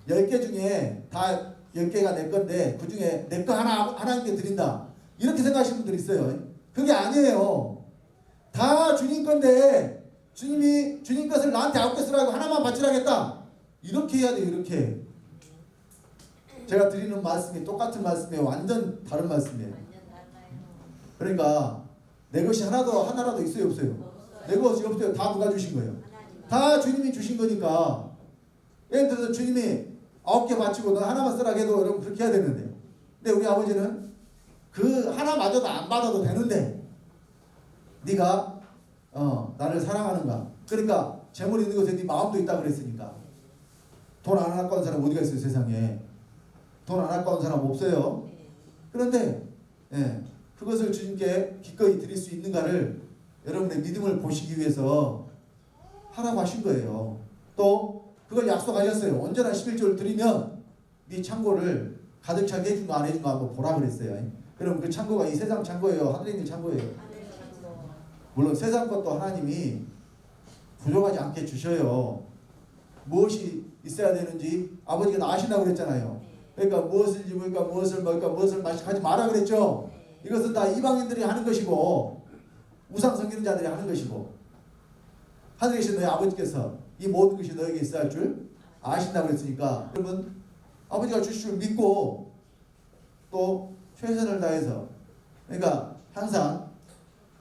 10개 중에 다 10개가 내 건데 그 중에 내 거 하나님께 드린다. 이렇게 생각하시는 분들이 있어요. 그게 아니에요. 다 주님 건데 주님이 주님 것을 나한테 9개 쓰라고 하나만 바치라겠다. 이렇게 해야 돼요. 이렇게. 제가 드리는 말씀이 똑같은 말씀이에요. 완전 다른 말씀이에요. 그러니까 내 것이 하나라도 있어요? 없어요? 내 것이 없어요. 다 누가 주신 거예요? 다 주님이 주신 거니까. 예를 들어서 주님이 9개 바치고 너 하나만 쓰라고 해도 여러분 그렇게 해야 되는데, 근데 우리 아버지는 그 하나마저도 안 받아도 되는데 네가 나를 사랑하는가? 그러니까 재물 있는 것에 네 마음도 있다고 그랬으니까. 돈 안 아까운 사람 어디가 있어요? 세상에 돈 안 아까운 사람 없어요. 그런데 그것을 주님께 기꺼이 드릴 수 있는가를 여러분의 믿음을 보시기 위해서 하라고 하신 거예요. 또 그걸 약속하셨어요. 언제나 11조를 드리면 네 창고를 가득 차게 해준 거 안 해준 거 한번 보라 그랬어요. 그럼 그 창고가 이 세상 창고예요? 하늘에 있는 창고예요? 물론 세상 것도 하나님이 부족하지 않게 주셔요. 무엇이 있어야 되는지 아버지가 아신다고 그랬잖아요. 그러니까 무엇을 입을까, 무엇을 먹을까, 무엇을 마실까 하지 마라 그랬죠. 이것은 다 이방인들이 하는 것이고 우상 섬기는 자들이 하는 것이고, 하늘에 계신 너희 아버지께서 이 모든 것이 너에게 있어야 할 줄 아신다고 그랬으니까, 여러분 아버지가 주실 줄 믿고 또 최선을 다해서, 그러니까 항상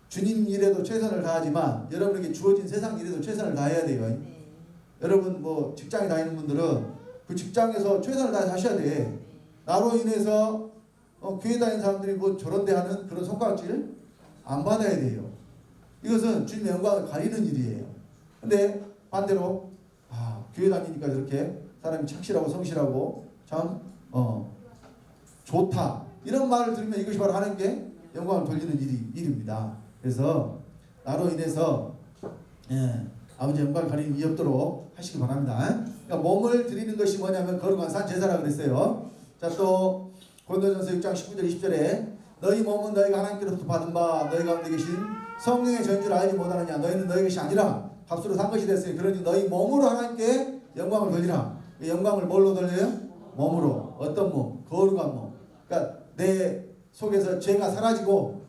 주님 일에도 최선을 다하지만 여러분에게 주어진 세상 일에도 최선을 다해야 돼요. 여러분 뭐 직장에 다니는 분들은 그 직장에서 최선을 다해서 하셔야 돼. 나로 인해서 교회 다니는 사람들이 뭐 저런데 하는 그런 손가락질 안 받아야 돼요. 이것은 주님의 영광을 가리는 일이에요. 근데 반대로 교회 다니니까 저렇게 사람이 착실하고 성실하고 참 좋다, 이런 말을 들으면 이것이 바로 하나님께 영광을 돌리는 일입니다. 그래서 나로 인해서 아버지 영광을 가리는 일이 없도록 하시기 바랍니다. 그러니까 몸을 드리는 것이 뭐냐면 거룩한 산 제사라고 그랬어요. 자, 또 고린도전서 6장 19절 20절에 너희 몸은 너희가 하나님께로부터 받은 바 너희 가운데 계신 성령의 전주를 알지 못하느냐. 너희는 너희 것이 아니라 값으로 산 것이 됐어요. 그러니 너희 몸으로 하나님께 영광을 돌리라. 영광을 뭘로 돌려요? 몸으로. 어떤 몸? 거룩한 몸. 그러니까 내 속에서 죄가 사라지고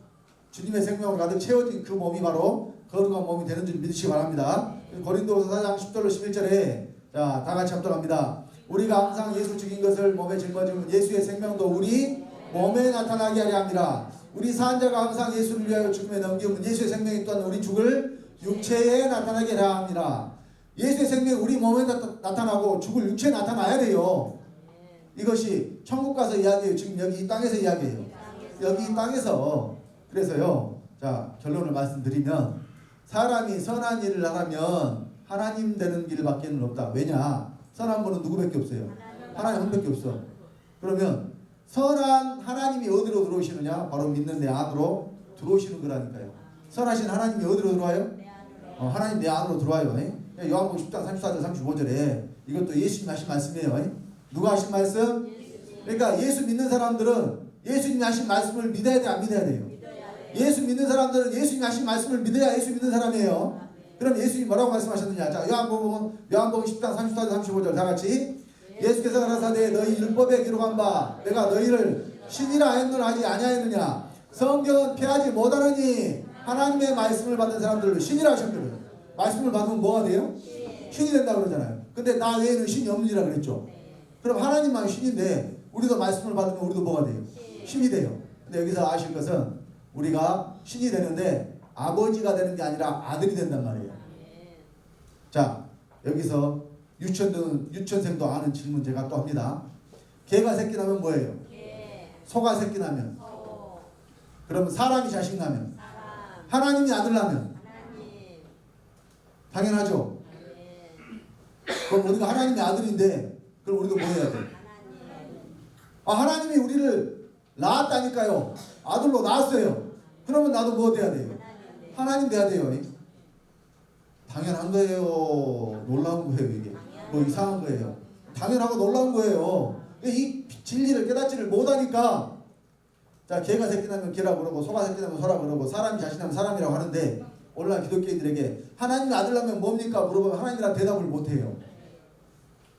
주님의 생명으로 가득 채워진 그 몸이 바로 거룩한 몸이 되는 줄 믿으시기 바랍니다. 고린도서 4장 10절로 11절에 자, 다 같이 합독합니다. 우리가 항상 예수 죽인 것을 몸에 짊어지면 예수의 생명도 우리 몸에 나타나게 하려 합니다. 우리 산자가 항상 예수를 위하여 죽음에 넘기면 예수의 생명이 또한 우리 죽을 육체에 나타나게 하려 합니다. 예수의 생명이 우리 몸에 나타나고 죽을 육체에 나타나야 돼요. 이것이 천국 가서 이야기해요. 지금 여기 이 땅에서 이야기해요. 여기 이 땅에서. 그래서요, 자, 결론을 말씀드리면 사람이 선한 일을 하려면 하나님 되는 길밖에는 없다. 왜냐? 선한 분은 누구밖에 없어요? 하나님 한 밖에 없어. 그러면 선한 하나님이 어디로 들어오시느냐? 바로 믿는 내 안으로 들어오시는 거라니까요. 선하신 하나님이 어디로 들어와요? 하나님 내 안으로 들어와요. 요한복음 10장 34절 35절에 이것도 예수님 하신 말씀이에요. 누가 하신 말씀? 그러니까 예수 믿는 사람들은 예수님이 하신 말씀을 믿어야 돼, 안 믿어야 돼요? 예수 믿는 사람들은 예수님이 하신 말씀을 믿어야 예수 믿는 사람이에요. 그럼 예수님이 뭐라고 말씀하셨느냐? 자, 요한복음 10장 34절 35절 다 같이. 예수께서 가라사대 너희 율법에 기록한 바 내가 너희를 신이라 했느냐 하지 아니하였느냐. 성경은 피하지 못하느니 하나님의 말씀을 받은 사람들을 신이라 하셨거든요. 말씀을 받으면 뭐가 돼요? 신이 된다고 그러잖아요. 근데 나 외에는 신이 없느니라 그랬죠. 그럼 하나님만 신인데 우리도 말씀을 받으면 우리도 뭐가 돼요? 신이 돼요. 근데 여기서 아실 것은 우리가 신이 되는데 아버지가 되는 게 아니라 아들이 된단 말이에요. 자, 여기서 유치원생도 아는 질문 제가 또 합니다. 개가 새끼 나면 뭐예요? 소가 새끼 나면? 그러면 사람이 자식 나면? 하나님이 아들 나면? 당연하죠. 그럼 우리가 하나님의 아들인데 그럼 우리도 뭐 해야 돼? 하나님이 우리를 낳았다니까요. 아들로 낳았어요. 그러면 나도 뭐 돼야 돼요? 하나님 돼야 돼요. 당연한 거예요. 놀라운 거예요. 이게 뭐 이상한 거예요. 당연하고 놀라운 거예요. 이 진리를 깨닫지를 못하니까, 자, 개가 새끼 나면 개라고 그러고 소가 새끼 나면 소라고 그러고 사람이 자신하면 사람이라고 하는데, 오늘날 기독교인들에게 하나님의 아들 나면 뭡니까 물어보면 하나님이란 대답을 못해요.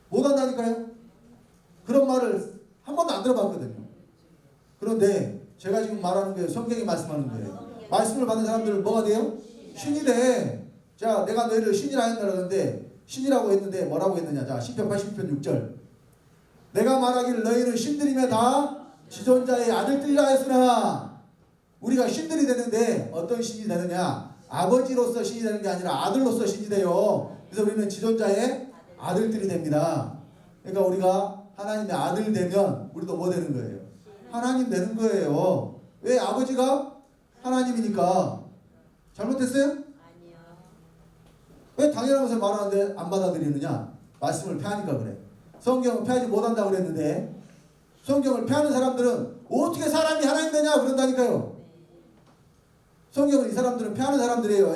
못한다니까요. 그런 말을 한 번도 안 들어봤거든요. 그런데 제가 지금 말하는 게 성경이 말씀하는 거예요. 말씀을 받는 사람들은 뭐가 돼요? 신이 돼. 자, 내가 너희를 신이라 했다 그러는데 신이라고 했는데 뭐라고 했느냐. 자, 시편 80편 6절. 내가 말하기를 너희는 신들이며 다 지존자의 아들들이라 했으나, 우리가 신들이 되는데 어떤 신이 되느냐? 아버지로서 신이 되는 게 아니라 아들로서 신이 돼요. 그래서 우리는 지존자의 아들들이 됩니다. 그러니까 우리가 하나님의 아들 되면 우리도 뭐 되는 거예요? 하나님 되는 거예요. 왜? 아버지가 하나님이니까. 잘못됐어요?
아니요.
왜 당연한 것을 말하는데 안 받아들이느냐? 말씀을 폐하니까 그래. 성경은 폐하지 못한다고 그랬는데, 성경을 폐하는 사람들은 어떻게 사람이 하나님 되냐 그런다니까요. 성경을 이 사람들은 폐하는 사람들이에요.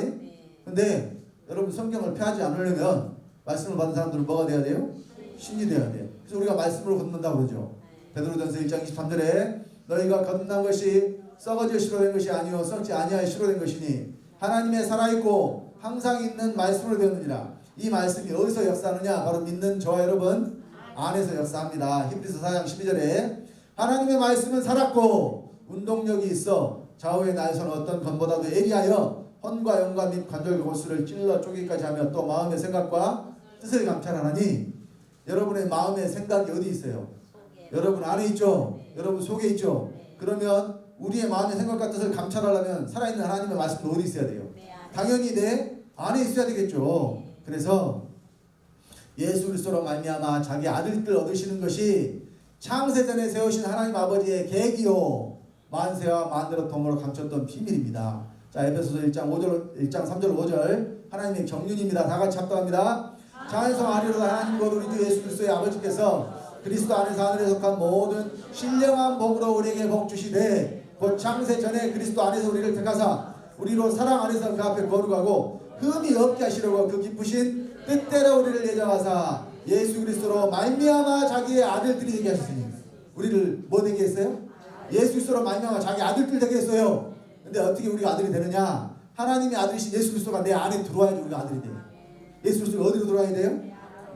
근데 여러분, 성경을 폐하지 않으려면 말씀을 받은 사람들은 뭐가 돼야 돼요? 신이 돼야 돼요. 그래서 우리가 말씀으로 걷는다고 그러죠. 베드로전서 1장 23절에 너희가 거듭난 것이 썩어져 시로된 것이 아니요 썩지 아니하여 시로된 것이니 하나님의 살아있고 항상 있는 말씀으로 되었느니라. 이 말씀이 어디서 역사하느냐? 바로 믿는 저와 여러분 안에서 역사합니다. 히브리서 4장 12절에 하나님의 말씀은 살았고 운동력이 있어 좌우의 날선 어떤 검보다도 예리하여 혼과 영과 및 관절 골수를 찔러 쪼개기까지 하며 또 마음의 생각과 뜻을 감찰하나니. 여러분의 마음의 생각이 어디 있어요? 여러분 안에 있죠? 여러분 속에 있죠? 그러면 우리의 마음의 생각과 뜻을 감찰하려면 살아있는 하나님의 말씀도 어디 있어야 돼요? 당연히 내 안에 있어야 되겠죠. 그래서 예수 그리스도로 말미암아 자기 아들들 얻으시는 것이 창세전에 세우신 하나님 아버지의 계기요 만세와 만대로 통으로 감췄던 비밀입니다. 자, 에베소서 1장 3절 5절 하나님의 경륜입니다. 다 같이 합독합니다. 자연성 아리로다 하나님 곧 우리 주 예수 그리스도의 아버지께서 그리스도 안에서 하늘에 속한 모든 신령한 복으로 우리에게 복 주시되 곧 창세 전에 그리스도 안에서 우리를 택하사 우리로 사랑 안에서 그 앞에 거룩하고 흠이 없게 하시려고 그 기쁘신 뜻대로 우리를 예정하사 예수 그리스도로 말미암아 자기의 아들들이 되게 하셨으니. 우리를 뭐 되게 했어요? 예수 그리스도로 말미암아 자기 아들들 되게 했어요. 근데 어떻게 우리가 아들이 되느냐? 하나님의 아들이신 예수 그리스도가 내 안에 들어와야지 우리가 아들이 돼요. 예수 그리스도가 어디로 들어와야 돼요?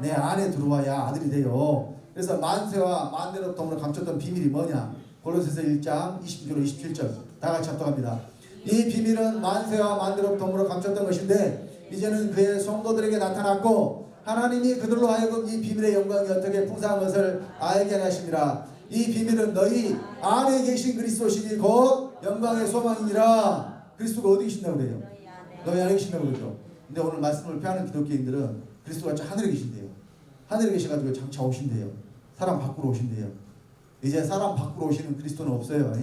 내 안에 들어와야 아들이 돼요. 그래서 만세와 만대로 통으로 감췄던 비밀이 뭐냐? 골로새서 1장 29절 27절 다 같이 합독합니다. 이 비밀은 만세와 만대로 통으로 감췄던 것인데 이제는 그의 성도들에게 나타났고 하나님이 그들로 하여금 이 비밀의 영광이 어떻게 풍성한 것을 알게 하시니라. 이 비밀은 너희 안에 계신 그리스도시니 곧 영광의 소망이니라. 그리스도가 어디 계신다고 그래요? 너희 안에 계신다고 그러죠. 근데 오늘 말씀을 폐하는 기독교인들은 그리스도가 저 하늘에 계신대요. 하늘에 계셔가지고 장차 오신대요. 사람 밖으로 오신대요. 이제 사람 밖으로 오시는 그리스도는 없어요.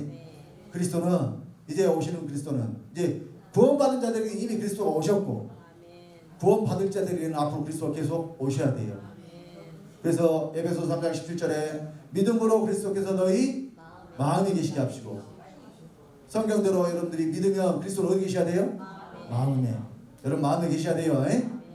그리스도는 이제 오시는 그리스도는 이제 구원받은 자들에게 이미 그리스도가 오셨고 구원받을 자들에게는 앞으로 그리스도가 계속 오셔야 돼요. 그래서 에베소 3장 17절에 믿음으로 그리스도께서 너희 마음에 계시게 합시고. 성경대로 여러분들이 믿으면 그리스도는 어디 계셔야 돼요? 마음에. 여러분 마음에 계셔야 돼요.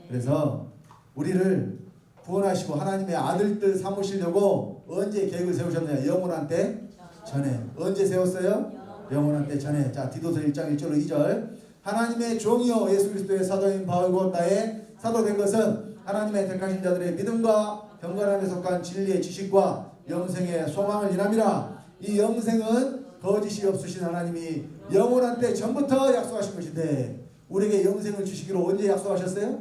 그래서 우리를 구원하시고 하나님의 아들들 삼으시려고 언제 계획을 세우셨느냐? 영원한 때 전에. 언제 세웠어요? 영원한 때 전에. 자, 디도서 1장 1절로 2절 하나님의 종이요 예수 그리스도의 사도인 바울과 나의 사도된 것은 하나님의 택하신 자들의 믿음과 경건함에 속한 진리의 지식과 영생의 소망을 인함이라. 이 영생은 거짓이 없으신 하나님이 영원한 때 전부터 약속하신 것인데 우리에게 영생을 주시기로 언제 약속하셨어요?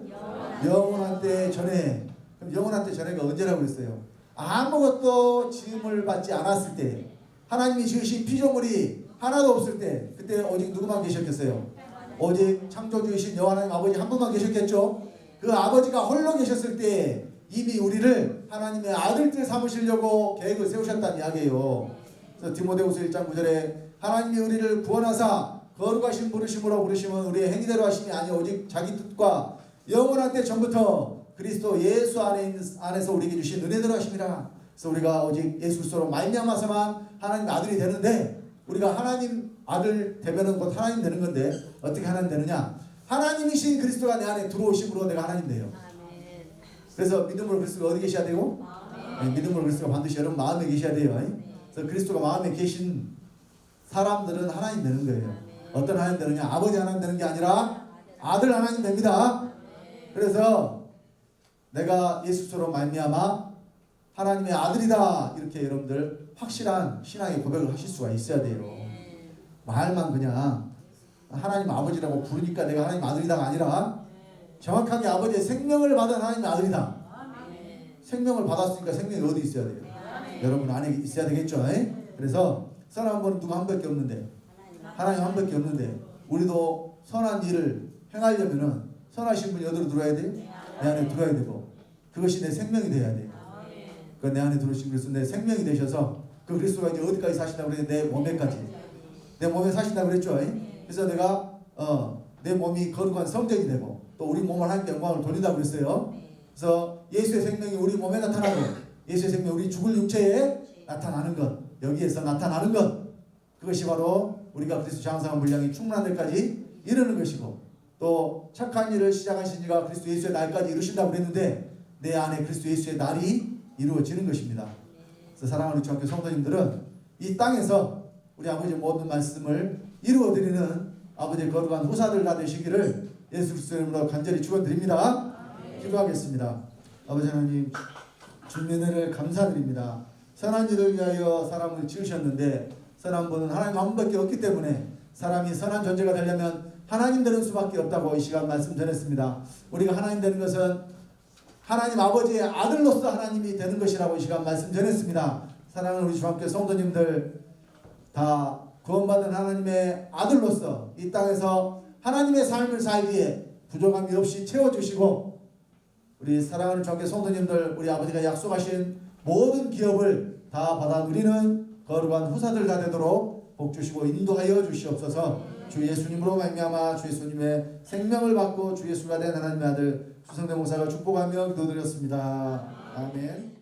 영원한 때 전에. 그럼 영원한 때 전에가 언제라고 했어요? 아무것도 지음을 받지 않았을 때, 하나님이 지으신 피조물이 하나도 없을 때, 그때 오직 누구만 계셨겠어요? 오직 창조주이신 여호와 하나님 아버지 한 분만 계셨겠죠? 그 아버지가 홀로 계셨을 때 이미 우리를 하나님의 아들들 삼으시려고 계획을 세우셨다는 이야기예요. 그래서 디모데후서 1장 9절에 하나님이 우리를 구원하사 거룩하신 부르심으로 부르심은 우리의 행위대로 하심이 아니오 오직 자기 뜻과 영원한 때 전부터 그리스도 예수 안에서 우리에게 주신 은혜대로 하심이라. 그래서 우리가 오직 예수 그리스도로 말미암아서만 하나님 아들이 되는데, 우리가 하나님 아들 되면은 곧 하나님 되는 건데 어떻게 하나님 되느냐? 하나님이신 그리스도가 내 안에 들어오심으로 내가 하나님 돼요. 그래서 믿음으로 그리스도가 어디 계셔야 되고? 믿음으로 그리스도가 반드시 여러분 마음에 계셔야 돼요. 그래서 그리스도가 마음에 계신 사람들은 하나님 되는 거예요. 어떤 하나님 되느냐? 아버지 하나님 되는 게 아니라 아들 하나님 됩니다. 그래서 내가 예수처럼 말미암아 하나님의 아들이다 이렇게 여러분들 확실한 신앙의 고백을 하실 수가 있어야 돼요. 말만 그냥 하나님 아버지라고 부르니까 내가 하나님 아들이다가 아니라 정확하게 아버지의 생명을 받은 하나님의 아들이다. 생명을 받았으니까 생명이 어디 있어야 돼요? 여러분 안에 있어야 되겠죠? 그래서 선한 분은 누구 한 밖에 없는데, 하나님 한 밖에 없는데, 우리도 선한 일을 행하려면은 선하신 분이 어디로 들어와야 돼요? 내 안에 들어와야 되고, 그것이 내 생명이 돼야 돼요. 그 내 안에 들어오신 그리스도 내 생명이 되셔서 그 그리스도가 이제 어디까지 사신다고 그랬는데 내 몸에까지, 내 몸에 사신다고 그랬죠. 그래서 내가 내 몸이 거룩한 성전이 되고 또 우리 몸을 하나님께 영광을 돌린다고 그랬어요. 그래서 예수의 생명이 우리 몸에 나타나고 예수의 생명이 우리 죽을 육체에 나타나는 것, 여기에서 나타나는 것, 그것이 바로 우리가 그리스도 장성한 분량이 충만한 데까지 이르는 것이고, 또 착한 일을 시작하신 이가 그리스도 예수의 날까지 이루신다고 그랬는데 내 안에 그리스도 예수의 날이 이루어지는 것입니다. 그래서 사랑하는 주학교 성도님들은 이 땅에서 우리 아버지의 모든 말씀을 이루어드리는 아버지의 거룩한 후사들 다 되시기를 예수 그리스도의 이름으로 간절히 축원드립니다. 기도하겠습니다. 아버지 하나님, 주님의 은혜를 감사드립니다. 선한 일을 위하여 사람을 지으셨는데 선한 분은 하나님 한 분밖에 없기 때문에 사람이 선한 존재가 되려면 하나님 되는 수밖에 없다고 이 시간 말씀 전했습니다. 우리가 하나님 되는 것은 하나님 아버지의 아들로서 하나님이 되는 것이라고 이 시간 말씀 전했습니다. 사랑하는 우리 주함께 성도님들, 다 구원받은 하나님의 아들로서 이 땅에서 하나님의 삶을 살기에 부족함이 없이 채워주시고, 우리 사랑하는 주함께 성도님들, 우리 아버지가 약속하신 모든 기업을 다 받아 누리는 거룩한 후사들 다 되도록 복 주시고 인도하여 주시옵소서. 주 예수님으로 말미암아 주 예수님의 생명을 받고 주 예수가 된 하나님의 아들 주성대 목사가 축복하며 기도드렸습니다. 아멘.